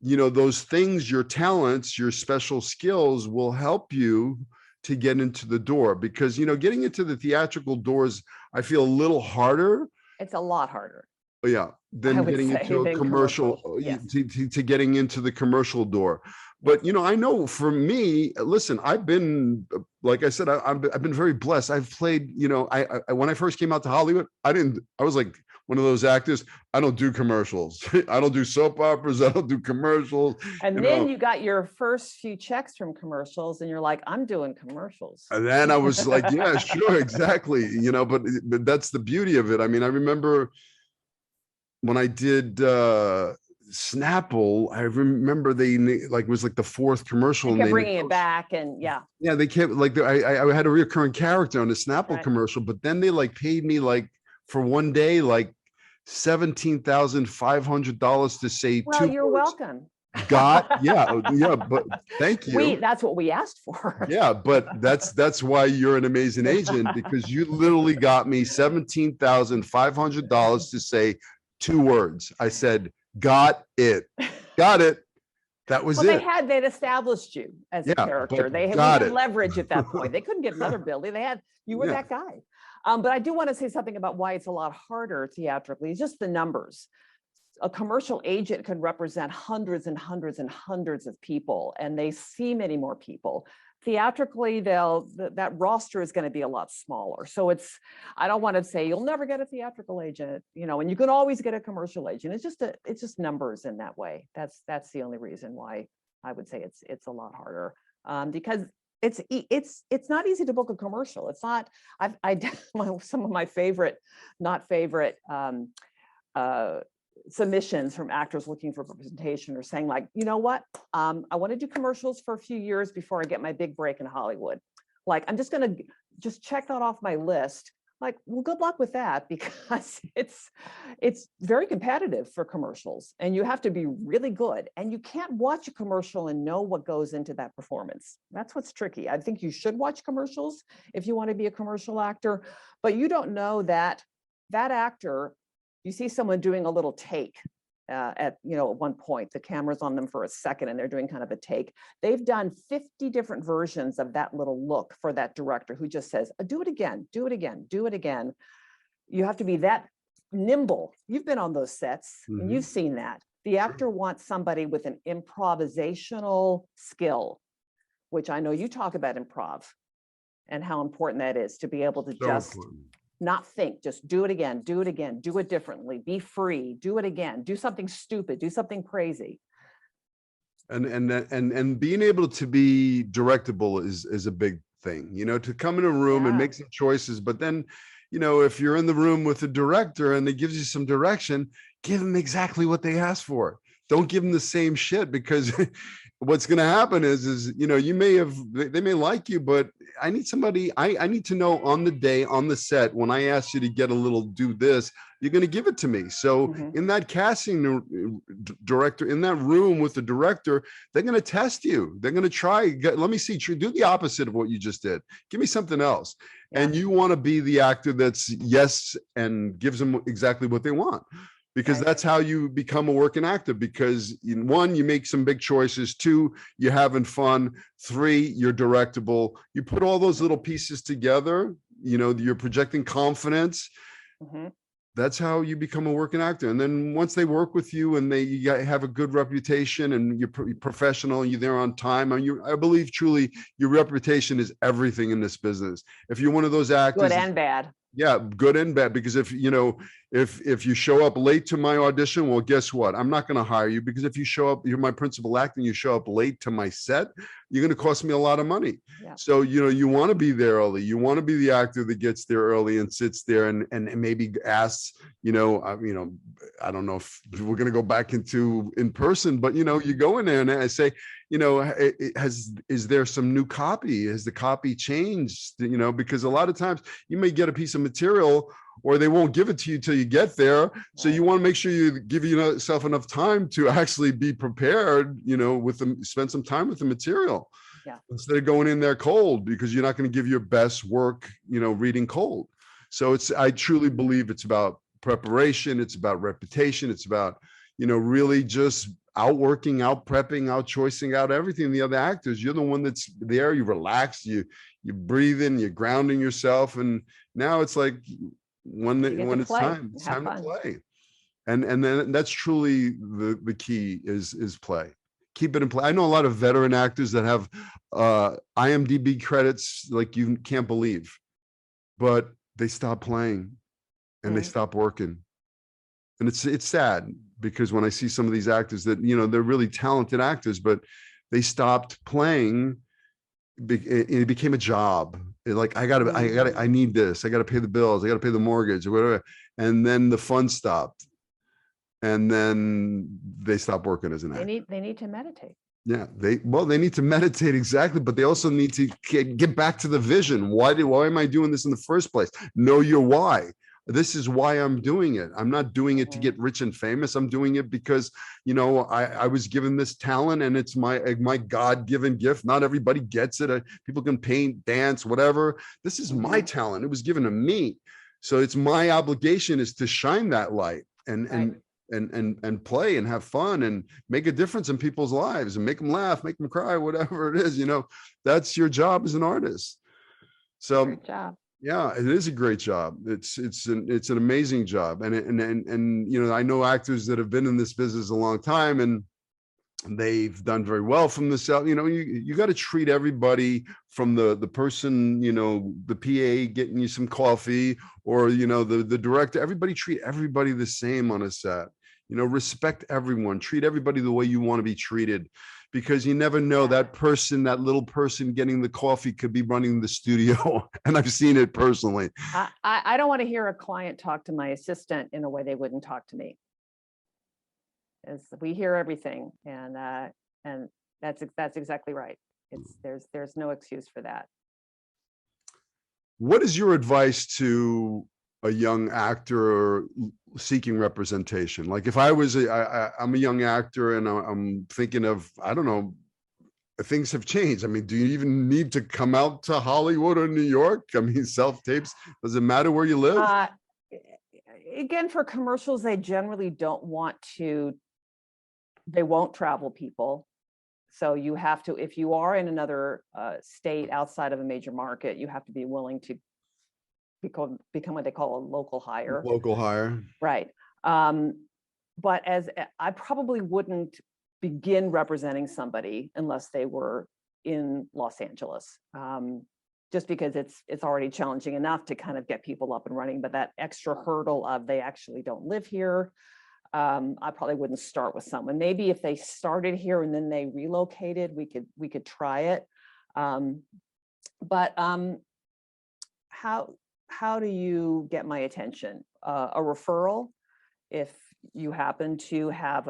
those things, your talents, your special skills will help you to get into the door because, getting into the theatrical doors, I feel a little harder. It's a lot harder. Yeah. Than getting into a commercial, yes. to getting into the commercial door. But, I know for me, listen, I've been, like I said, I've been very blessed. I've played, I when I first came out to Hollywood, I was like one of those actors. I don't do commercials. I don't do soap operas. I don't do commercials. And then you got your first few checks from commercials and you're like, I'm doing commercials. And then I was like, yeah, sure, exactly. But that's the beauty of it. I mean, I remember when I did Snapple, I remember they like, it was like the fourth commercial. They kept bringing it back, and yeah, they kept like, I had a recurring character on the Snapple commercial, but then they like paid me like for one day, like $17,500 to say well, you're welcome. But thank you. That's what we asked for. Yeah, but that's why you're an amazing agent, because you literally got me $17,500 to say 2 words. I said, got it. That was it. They'd established you as a character. They had leverage at that point. They couldn't get another building. You were that guy. But I do want to say something about why it's a lot harder theatrically. It's just the numbers. A commercial agent can represent hundreds and hundreds and hundreds of people, and they see many more people. Theatrically, that roster is going to be a lot smaller. So I don't want to say you'll never get a theatrical agent, and you can always get a commercial agent. It's just numbers in that way. That's the only reason why I would say it's a lot harder, because it's not easy to book a commercial. It's not. Some of my favorite submissions from actors looking for representation are saying, like, you know what, I want to do commercials for a few years before I get my big break in Hollywood. Like, I'm just going to check that off my list. Like, well, good luck with that, because it's very competitive for commercials, and you have to be really good, and you can't watch a commercial and know what goes into that performance. That's what's tricky. I think you should watch commercials if you want to be a commercial actor, but you don't know that actor. You see someone doing a little take at one point, the camera's on them for a second and they're doing kind of a take. They've done 50 different versions of that little look for that director, who just says, do it again, do it again, do it again. You have to be that nimble. You've been on those sets and you've seen that. The actor wants somebody with an improvisational skill, which I know you talk about improv and how important that is, to be able to not think, just do it again, do it differently, be free, do it again, do something stupid, do something crazy. And being able to be directable is a big thing, to come in a room and make some choices, but then, if you're in the room with the director and they gives you some direction, give them exactly what they asked for. Don't give them the same shit, because what's going to happen is they may like you, but I need somebody, I need to know on the day, on the set, when I ask you to get a little, do this, you're going to give it to me. So in that casting director, in that room with the director, they're going to test you. They're going to try, let me see, do the opposite of what you just did. Give me something else. And you want to be the actor that's yes, and gives them exactly what they want. Because that's how you become a working actor, because 1, you make some big choices, 2, you're having fun, 3, you're directable. You put all those little pieces together, you're projecting confidence. That's how you become a working actor. And then once they work with you and you have a good reputation and you're professional and you're there on time, I believe truly your reputation is everything in this business. If you're one of those actors, good and bad. Yeah, good and bad, because if you show up late to my audition, well, guess what? I'm not going to hire you, because if you show up, you're my principal actor, and you show up late to my set, you're going to cost me a lot of money. So, you want to be there early. You want to be the actor that gets there early and sits there and maybe asks, I don't know if we're going to go back into in person, but, you go in there and I say, is there some new copy? Has the copy changed? Because a lot of times you may get a piece of material or they won't give it to you till you get there. So you want to make sure you give yourself enough time to actually be prepared, with them, spend some time with the material. Instead of going in there cold, because you're not going to give your best work, reading cold. So I truly believe it's about preparation. It's about reputation. It's about, really just outworking, out prepping, out choicing out everything. The other actors, you're the one that's there. You relax, you breathe in, you're grounding yourself. And now it's like when it's time to play. And then that's truly the key is play. Keep it in play. I know a lot of veteran actors that have IMDb credits like you can't believe, but they stop playing and they stop working. And it's sad because when I see some of these actors that, you know, they're really talented actors, but they stopped playing. It became a job. Like, I need this. I got to pay the bills. I got to pay the mortgage or whatever. And then the fun stopped. And then they stopped working as an actor. They need to meditate. Yeah, they need to meditate, exactly, but they also need to get back to the vision. Why am I doing this in the first place? Know your why. This is why I'm doing it. I'm not doing it to get rich and famous. I'm doing it because, you know, I was given this talent and it's my God-given gift. Not everybody gets it. People can paint, dance, whatever. This is my talent. It was given to me. So it's my obligation is to shine that light and play and have fun and make a difference in people's lives and make them laugh, make them cry, whatever it is, you know, that's your job as an artist. So great job. Yeah, it is a great job. It's an amazing job. And you know, I know actors that have been in this business a long time and they've done very well from this out. You know, you got to treat everybody, from the person, you know, the PA getting you some coffee, or, you know, the director, everybody, treat everybody the same on a set. You know, respect everyone, treat everybody the way you want to be treated, because you never know, that person, that little person getting the coffee could be running the studio. And I've seen it personally. I don't want to hear a client talk to my assistant in a way they wouldn't talk to me. As we hear everything, and that's exactly right. There's no excuse for that. What is your advice to a young actor seeking representation? Like, if I was I'm a young actor and I'm thinking of, I don't know, things have changed. I mean, do you even need to come out to Hollywood or New York? I mean, self-tapes, does it matter where you live? Again, for commercials, they generally don't want to, they won't travel people. So you have to, if you are in another state outside of a major market, you have to be willing to become what they call a local hire. Local hire. Right. But as I probably wouldn't begin representing somebody unless they were in Los Angeles, just because it's already challenging enough to kind of get people up and running. But that extra hurdle of they actually don't live here, I probably wouldn't start with someone. Maybe if they started here and then they relocated, we could try it. But how do you get my attention? A referral. If you happen to have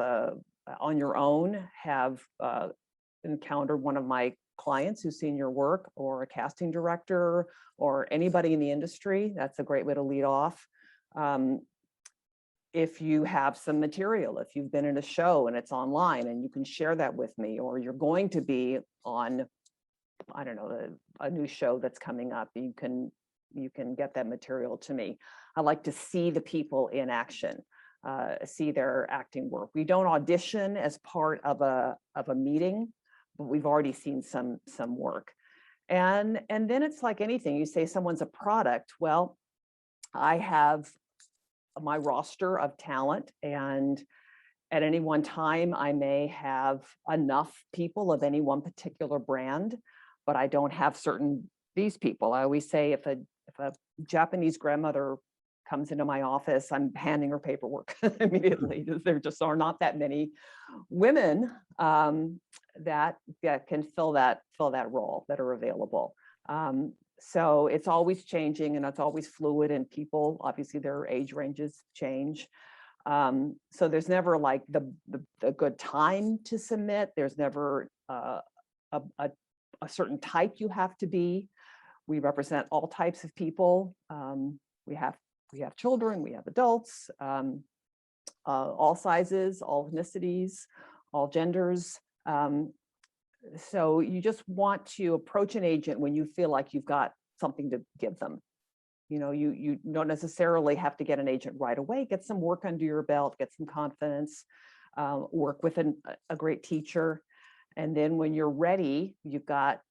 on your own have encountered one of my clients who's seen your work, or a casting director, or anybody in the industry, that's a great way to lead off. If you have some material, if you've been in a show and it's online and you can share that with me, or you're going to be on, I don't know, a new show that's coming up, you can get that material to me. I like to see the people in action, see their acting work. We don't audition as part of a meeting, but we've already seen some work. And then it's like anything, you say someone's a product. Well, I have my roster of talent, and at any one time I may have enough people of any one particular brand, but I don't have these people. I always say if a Japanese grandmother comes into my office, I'm handing her paperwork immediately. There just are not that many women that can fill that role, that are available. So it's always changing and it's always fluid, and people, obviously their age ranges change. So there's never like the good time to submit. There's never a certain type you have to be. We represent all types of people. We have children, we have adults, all sizes, all ethnicities, all genders. So you just want to approach an agent when you feel like you've got something to give them. You know, you don't necessarily have to get an agent right away. Get some work under your belt, get some confidence, work with a great teacher. And then when you're ready, you've got,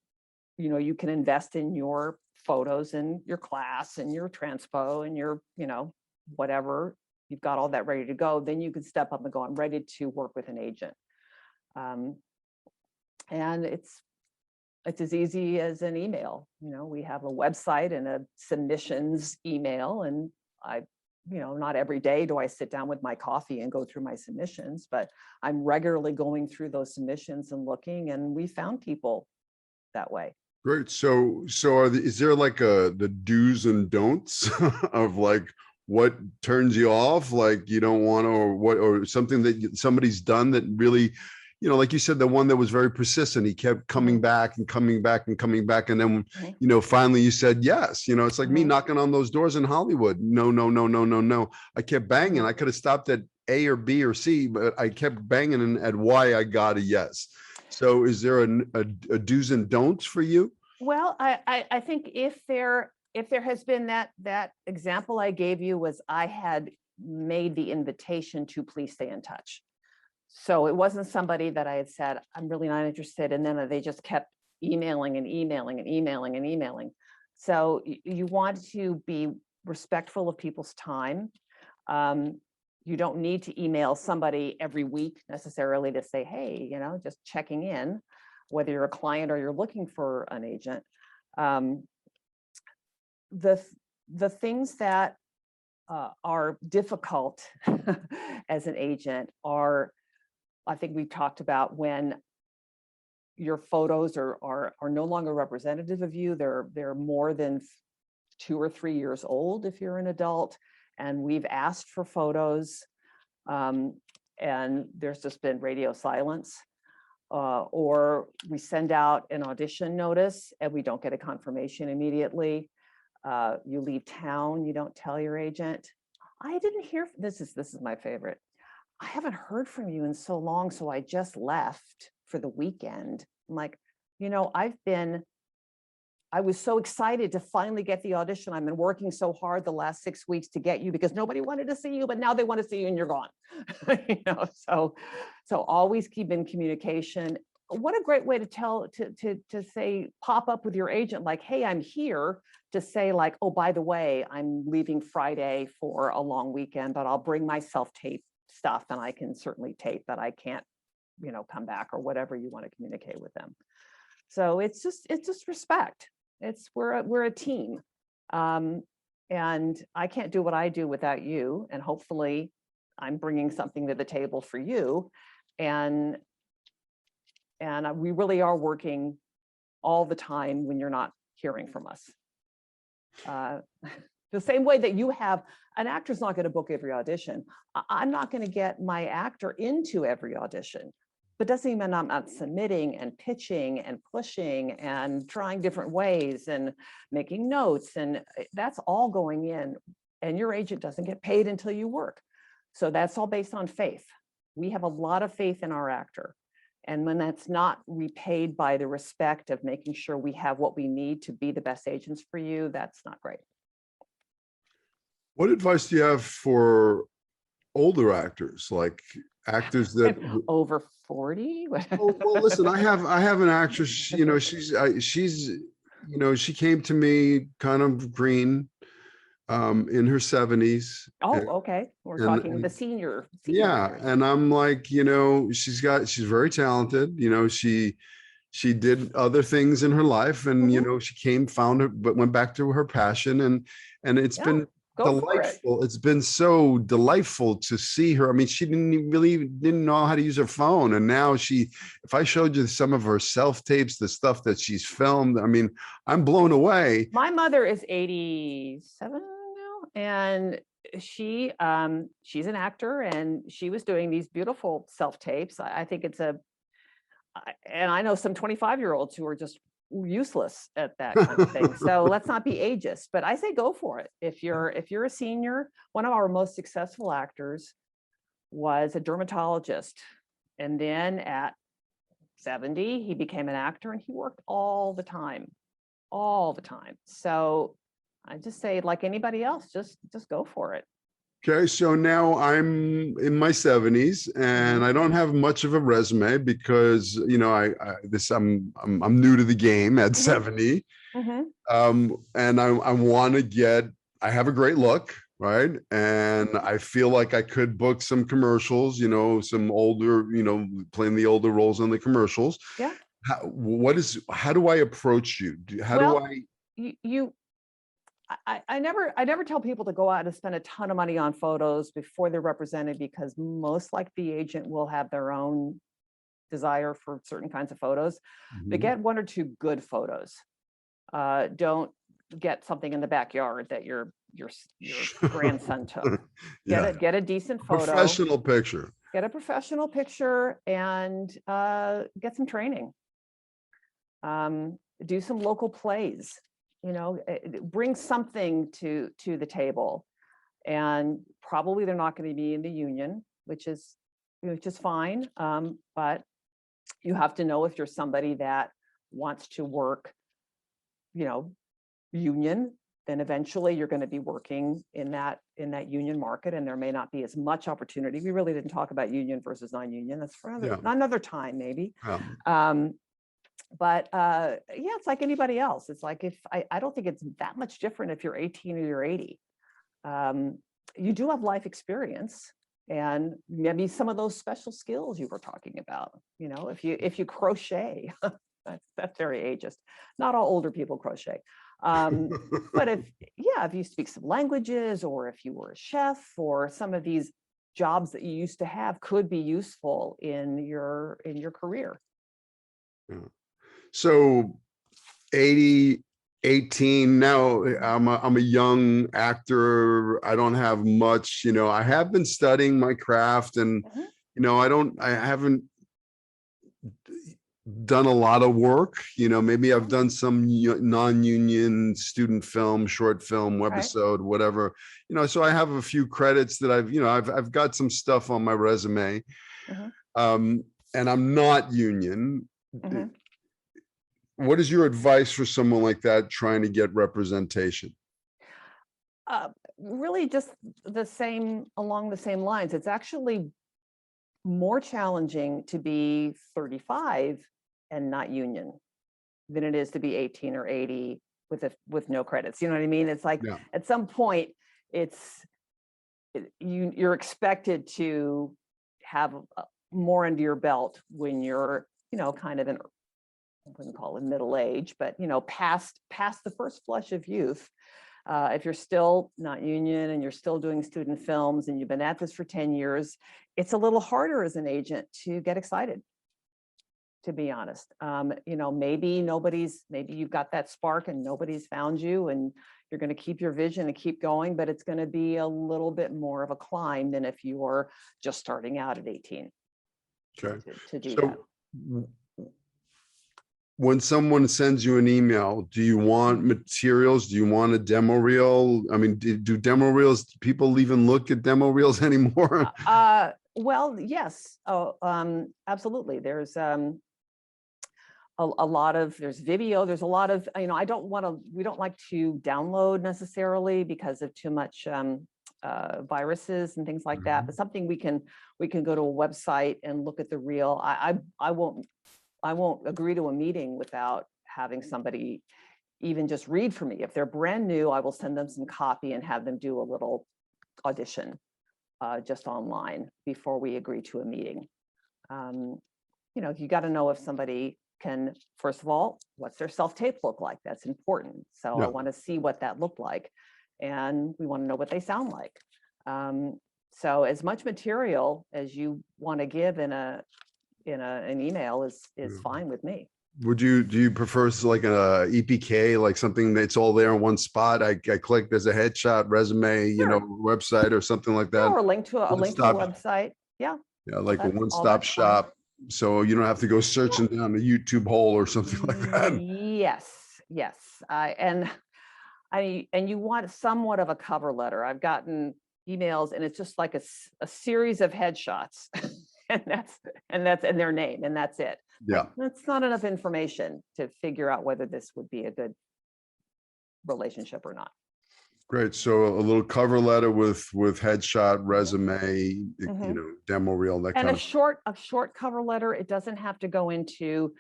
you know, you can invest in your photos and your class and your transpo and your, you know, whatever. You've got all that ready to go. Then you can step up and go, I'm ready to work with an agent. And it's as easy as an email. You know, we have a website and a submissions email, and I not every day do I sit down with my coffee and go through my submissions, but I'm regularly going through those submissions and looking, and we found people that way. Great. So is there like the do's and don'ts of like what turns you off, like you don't want to, or something that somebody's done that really, like you said, the one that was very persistent, he kept coming back and coming back and coming back. And then, finally you said yes. It's like me knocking on those doors in Hollywood. No, no, no, no, no, no. I kept banging. I could have stopped at A or B or C, but I kept banging, and at Y I got a yes. So is there a do's and don'ts for you? Well, I think if there has been that example I gave you, was I had made the invitation to please stay in touch. So it wasn't somebody that I had said, I'm really not interested. And then they just kept emailing and emailing and emailing and emailing. So you want to be respectful of people's time. You don't need to email somebody every week necessarily to say, hey, just checking in, whether you're a client or you're looking for an agent. The things that are difficult as an agent are, I think we talked about, when your photos are no longer representative of you. They're more than 2 or 3 years old if you're an adult, and we've asked for photos, and there's just been radio silence. Or we send out an audition notice and we don't get a confirmation immediately. You leave town, you don't tell your agent. I didn't hear, this is my favorite. I haven't heard from you in so long, so I just left for the weekend. I'm like, I was so excited to finally get the audition. I've been working so hard the last 6 weeks to get you because nobody wanted to see you, but now they want to see you and you're gone. So always keep in communication. What a great way to say, pop up with your agent, like, hey, I'm here, to say like, oh, by the way, I'm leaving Friday for a long weekend, but I'll bring my self-tape stuff and I can certainly tape that I can't, come back, or whatever you want to communicate with them. So it's just respect. We're a team. And I can't do what I do without you. And hopefully I'm bringing something to the table for you. And we really are working all the time when you're not hearing from us. The same way that you have, an actor's not going to book every audition. I'm not going to get my actor into every audition, but doesn't mean I'm not submitting and pitching and pushing and trying different ways and making notes. And that's all going in, and your agent doesn't get paid until you work. So that's all based on faith. We have a lot of faith in our actor. And when that's not repaid by the respect of making sure we have what we need to be the best agents for you, that's not great. What advice do you have for older actors, like actors that over 40? well, listen, I have an actress, she came to me kind of green, in her 70s. Oh, okay. We're talking the senior. Yeah. And I'm like, she's very talented. She did other things in her life, and, she found her, but went back to her passion, and it's been delightful. It's been so delightful to see her. I mean, she didn't know how to use her phone. And now if I showed you some of her self-tapes, the stuff that she's filmed, I mean, I'm blown away. My mother is 87 now, and she's an actor, and she was doing these beautiful self-tapes. I think and I know some 25-year-olds who are just useless at that kind of thing. So let's not be ageist, but I say go for it. If you're a senior, one of our most successful actors was a dermatologist, and then at 70 he became an actor, and he worked all the time. So I just say, like anybody else, just go for it. Okay, so now I'm in my 70s, and I don't have much of a resume because I'm new to the game at 70, and I have a great look, right? And I feel like I could book some commercials, some older, playing the older roles on the commercials. Yeah. How do I approach you? I never tell people to go out and spend a ton of money on photos before they're represented, because most like the agent will have their own desire for certain kinds of photos. But Mhm. get one or two good photos. Don't get something in the backyard that your grandson took. Yeah, Get a decent photo. professional picture. Get a professional picture and get some training. Do some local plays. Bring something to the table, and probably they're not going to be in the union, which is fine. But you have to know if you're somebody that wants to work, union, then eventually you're going to be working in that union market, and there may not be as much opportunity. We really didn't talk about union versus non-union. That's for another time, maybe. But yeah, it's like anybody else. It's like, if I don't think it's that much different if you're 18 or you're 80. You do have life experience, and maybe some of those special skills you were talking about. If you crochet, that's very ageist. Not all older people crochet. But if you speak some languages, or if you were a chef, or some of these jobs that you used to have could be useful in your career. Yeah. So 80, 18, now I'm a young actor. I don't have much, I have been studying my craft, and, I haven't done a lot of work. Maybe I've done some non-union student film, short film, webisode, whatever, so I have a few credits that I've got some stuff on my resume. And I'm not union. What is your advice for someone like that trying to get representation? Really just along the same lines. It's actually more challenging to be 35 and not union than it is to be 18 or 80 with no credits. You know what I mean? It's like, at some point, you're expected to have more under your belt when you're, kind of I wouldn't call it middle age, but past the first flush of youth. If you're still not union and you're still doing student films and you've been at this for 10 years, it's a little harder as an agent to get excited, to be honest. Maybe you've got that spark and nobody's found you, and you're going to keep your vision and keep going, but it's going to be a little bit more of a climb than if you were just starting out at 18. Okay. To do that. When someone sends you an email, do you want materials? Do you want a demo reel? I mean, do demo reels, people even look at demo reels anymore? Well, yes. Absolutely. There's there's video. There's a lot of, we don't like to download necessarily because of too much viruses and things like that, but something we can go to a website and look at the reel. I won't agree to a meeting without having somebody even just read for me. If they're brand new, I will send them some copy and have them do a little audition just online before we agree to a meeting. You got to know if somebody can, first of all, what's their self-tape look like? That's important. So I want to see what that looked like, and we want to know what they sound like. So as much material as you want to give in an email is fine with me. Do you prefer like an EPK, like something that's all there in one spot? I click, there's a headshot, resume, website or something like that. Or a link to a website. Yeah, like a one-stop shop. So you don't have to go searching down the YouTube hole or something like that. Yes. And you want somewhat of a cover letter. I've gotten emails and it's just like a series of headshots. and their name, and that's it. Yeah, that's not enough information to figure out whether this would be a good relationship or not. Great. So a little cover letter with headshot, resume, demo reel, that and kind a short cover letter. It doesn't have to go into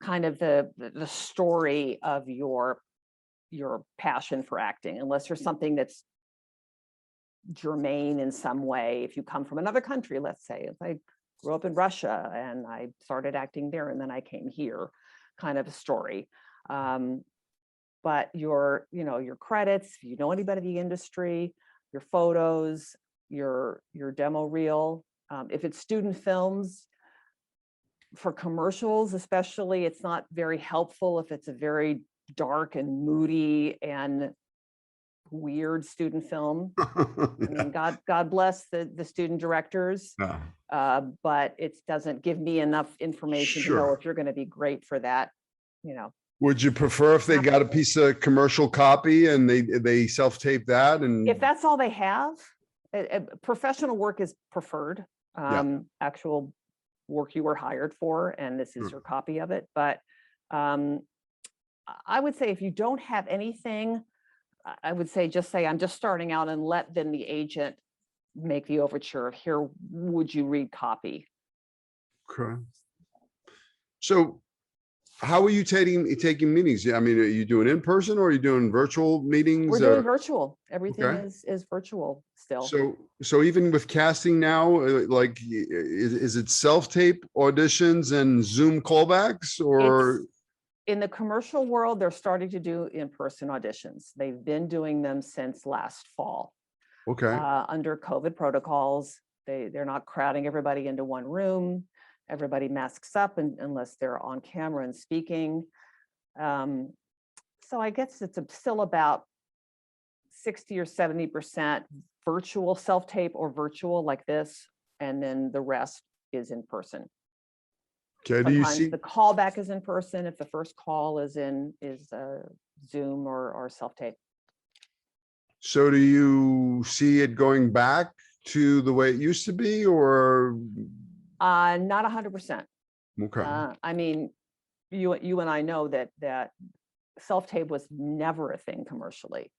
kind of the story of your passion for acting, unless there's something that's germane in some way. If you come from another country, let's say, if I grew up in Russia and I started acting there and then I came here, kind of a story. but your credits, if you know anybody in the industry, your photos, your demo reel. If it's student films, for commercials especially, it's not very helpful if it's a very dark and moody and weird student film. I mean, God bless the student directors, Yeah. but it doesn't give me enough information to know Sure. if you're going to be great for that, you know. Would you prefer if they got a piece of commercial copy and they self-tape that? And If that's all they have, professional work is preferred. yeah, Actual work you were hired for, and this is sure. your copy of it. But I would say if you don't have anything, I would say just say, I'm just starting out, and let then the agent make the overture of, here, would you read copy? Okay. So how are you taking meetings? I mean, are you doing in person or are you doing virtual meetings? We're doing virtual. Everything Okay. is virtual still. So even with casting now, like, is it self-tape auditions and Zoom callbacks, or? In the commercial world, they're starting to do in-person auditions. They've been doing them since last fall. Okay. Under COVID protocols, they're not crowding everybody into one room. Everybody masks up unless they're on camera and speaking. So I guess it's still about 60 or 70% virtual self-tape or virtual like this, and then the rest is in person. Okay. Do you Sometimes see? the callback is in person if the first call is Zoom or self-tape. So do you see it going back to the way it used to be, or? Not 100%. Okay. I mean, you and I know that self-tape was never a thing commercially.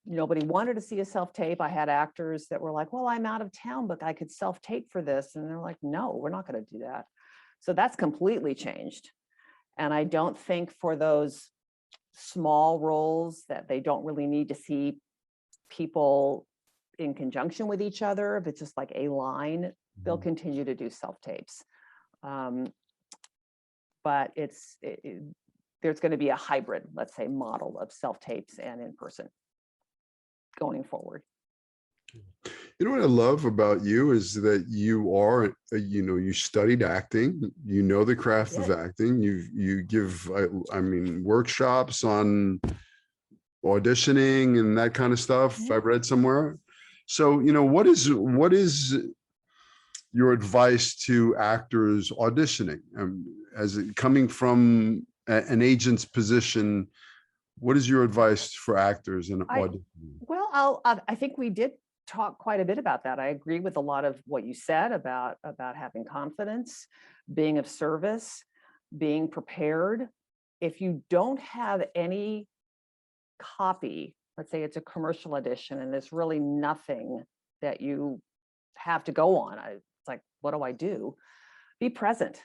Nobody wanted to see a self-tape. I had actors that were like, well, I'm out of town, but I could self-tape for this. And they're like, no, we're not going to do that. So that's completely changed. And I don't think for those small roles that they don't really need to see people in conjunction with each other. If it's just like a line, they'll continue to do self-tapes. But there's going to be a hybrid, let's say, model of self-tapes and in person going forward. You know what I love about you is that you are, you studied acting, you know the craft of acting. You give, I mean, workshops on auditioning and that kind of stuff. I've read somewhere. So, what is your advice to actors auditioning? As it coming from an agent's position, what is your advice for actors in auditioning? Well, I think we did talk quite a bit about that. I agree with a lot of what you said about having confidence, being of service, being prepared. If you don't have any copy, let's say it's a commercial audition and there's really nothing that you have to go on. It's like, what do I do? Be present.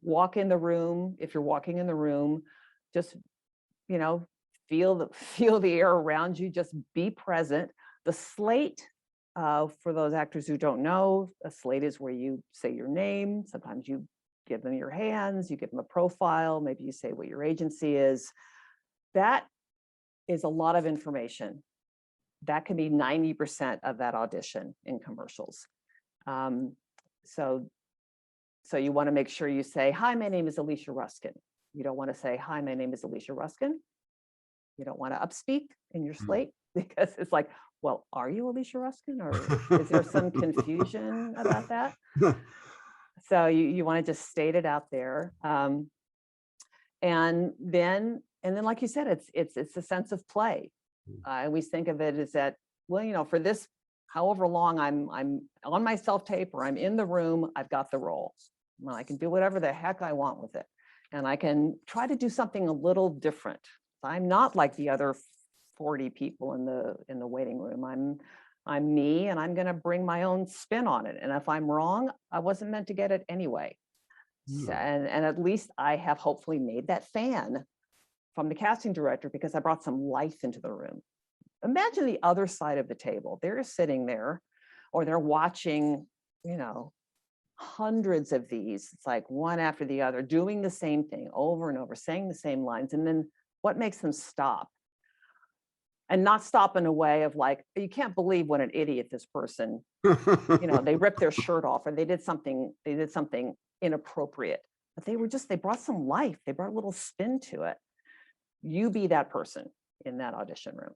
Walk in the room. If you're walking in the room, just feel the air around you. Just be present. The slate, for those actors who don't know, a slate is where you say your name. Sometimes you give them your hands, you give them a profile, maybe you say what your agency is. That is a lot of information. That can be 90% of that audition in commercials. So you want to make sure you say, hi, my name is Alicia Ruskin. You don't want to say, hi, my name is Alicia Ruskin. You don't want to upspeak in your slate because it's like, well, are you Alicia Ruskin, or is there some confusion about that? So you want to just state it out there. And then, like you said, it's a sense of play. I always think of it as that, well, for this, however long I'm on my self-tape or I'm in the room, I've got the role. Well, I can do whatever the heck I want with it. And I can try to do something a little different. I'm not like the other 40 people in the waiting room. I'm me, and I'm going to bring my own spin on it. And if I'm wrong, I wasn't meant to get it anyway. So, and at least I have hopefully made that fan from the casting director because I brought some life into the room. Imagine the other side of the table. They're sitting there, or they're watching, hundreds of these. It's like one after the other, doing the same thing over and over, saying the same lines. And then what makes them stop? And not stop in a way of like, you can't believe what an idiot this person, they ripped their shirt off or they did something inappropriate. But they brought some life. They brought a little spin to it. You be that person in that audition room.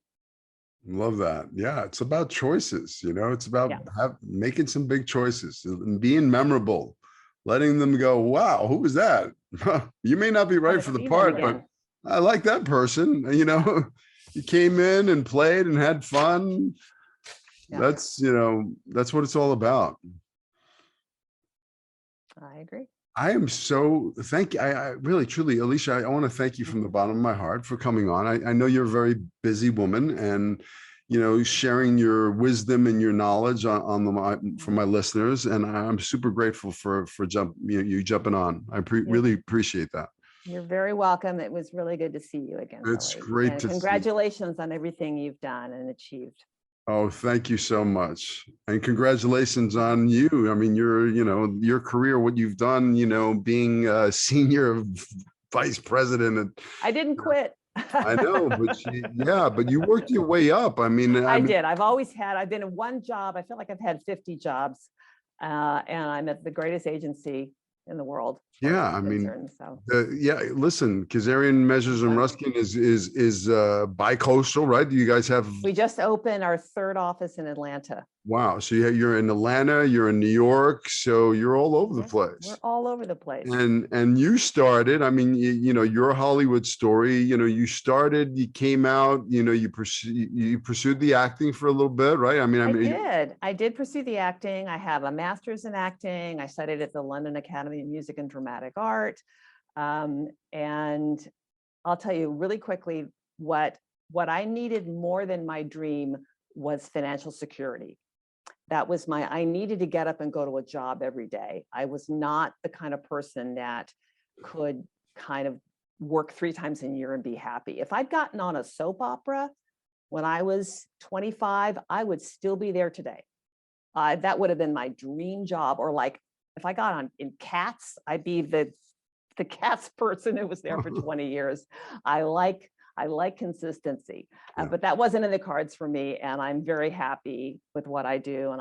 Love that. Yeah, it's about choices. It's about making some big choices and being memorable, letting them go, wow, who was that? You may not be right for the part, but I like that person. You came in and played and had fun. Yeah. That's what it's all about. I agree. I am so thank you. I really, truly, Alicia, I want to thank you from the bottom of my heart for coming on. I know you're a very busy woman and, sharing your wisdom and your knowledge for my listeners. And I'm super grateful for you jumping on. I really appreciate that. You're very welcome. It was really good to see you again. It's great to see you. Congratulations on everything you've done and achieved. Oh, thank you so much. And congratulations on you. I mean, your career, what you've done, being a senior vice president. I didn't quit. I know, but you worked your way up. I mean, I did. I've been in one job. I feel like I've had 50 jobs and I'm at the greatest agency in the world. Yeah, I mean, listen, Kazarian, Measures, and Ruskin is bi-coastal, right? Do you guys have? We just opened our third office in Atlanta. Wow. So you're in Atlanta, you're in New York, so you're all over the place. We're all over the place. And you started, I mean, your Hollywood story, you started, you came out, you pursued the acting for a little bit, right? I did pursue the acting. I have a master's in acting. I studied at the London Academy of Music and Dramatic Art. And I'll tell you really quickly, what I needed more than my dream was financial security. I needed to get up and go to a job every day. I was not the kind of person that could kind of work 3 times a year and be happy. If I'd gotten on a soap opera when I was 25, I would still be there today. That would have been my dream job. Or like, if I got on in Cats, I'd be the Cats person who was there for 20 years. I like consistency, but that wasn't in the cards for me. And I'm very happy with what I do. And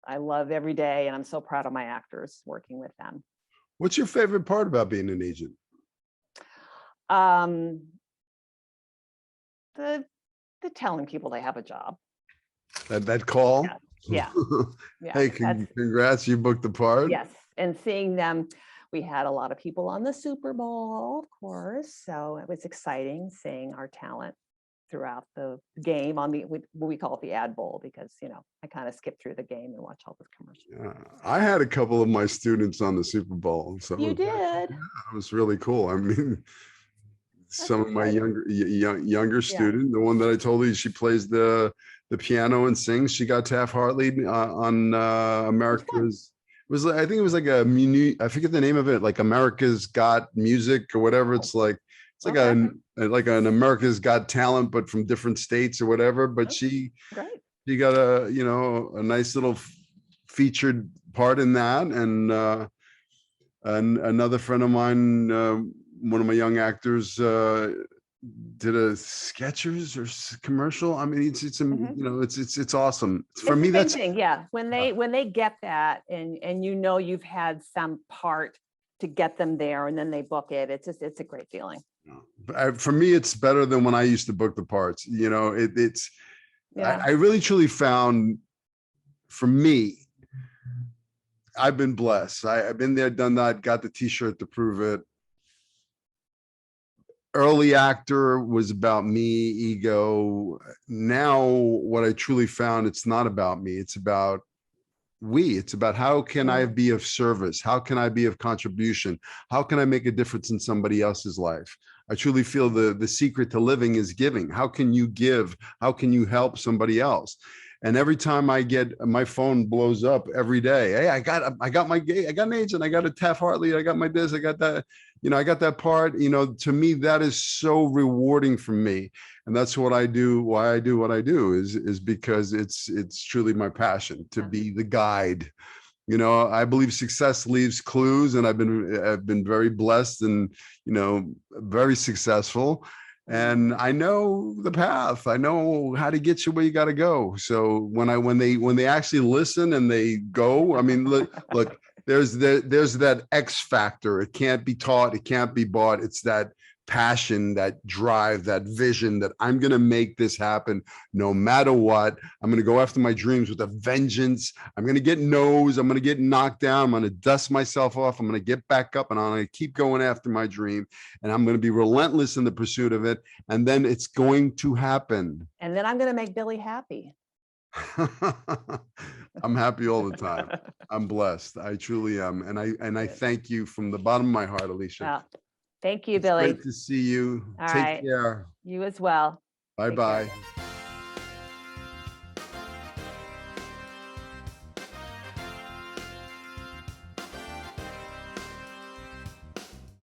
I love every day. And I'm so proud of my actors working with them. What's your favorite part about being an agent? The telling people they have a job. That call? Yeah. Hey, congrats, you booked the part. Yes. And seeing them, we had a lot of people on the Super Bowl, of course. So it was exciting seeing our talent throughout the game on what we call it the ad bowl, because, I kind of skip through the game and watch all the commercials. Yeah. I had a couple of my students on the Super Bowl. So you did? Yeah, it was really cool. I mean, some of my younger student, the one that I told you, she plays the piano and sings. She got Taft-Hartley on America's. I think it was like I forget the name of it, like America's Got Music or whatever. It's like an America's Got Talent, but from different states or whatever. But she got a nice little featured part in that. And another friend of mine, one of my young actors, did a Skechers or commercial. I mean, it's awesome. For me, that's thing. Yeah. When they get that and you've had some part to get them there and then they book it, it's a great feeling. For me, it's better than when I used to book the parts. I really truly found, for me, I've been blessed. I've been there, done that, got the t-shirt to prove it. Early actor was about me, ego. Now, what I truly found, it's not about me. It's about it's about how can I be of service? How can I be of contribution? How can I make a difference in somebody else's life? I truly feel the secret to living is giving. How can you give? How can you help somebody else? And every time my phone blows up every day. Hey, I got an agent. I got a Taft-Hartley. I got my this. I got that. I got that part. To me, that is so rewarding for me, and that's what I do. Why I do what I do is because it's truly my passion to be the guide You know, I believe success leaves clues, and I've been very blessed and, you know, very successful. And I know the path. I know how to get you where you got to go. So when they actually listen and they go, I mean, look, there's that X factor. It can't be taught. It can't be bought. It's that passion, that drive, that vision that I'm going to make this happen no matter what. I'm going to go after my dreams with a vengeance. I'm going to get no's. I'm going to get knocked down. I'm going to dust myself off. I'm going to get back up, and I'm going to keep going after my dream. And I'm going to be relentless in the pursuit of it. And then it's going to happen. And then I'm going to make Billy happy. I'm happy all the time. I'm blessed. I truly am. And I thank you from the bottom of my heart, Alicia. Well, thank you, It's Billy. great to see you. All Take right. care. You as well. Take care. Bye-bye.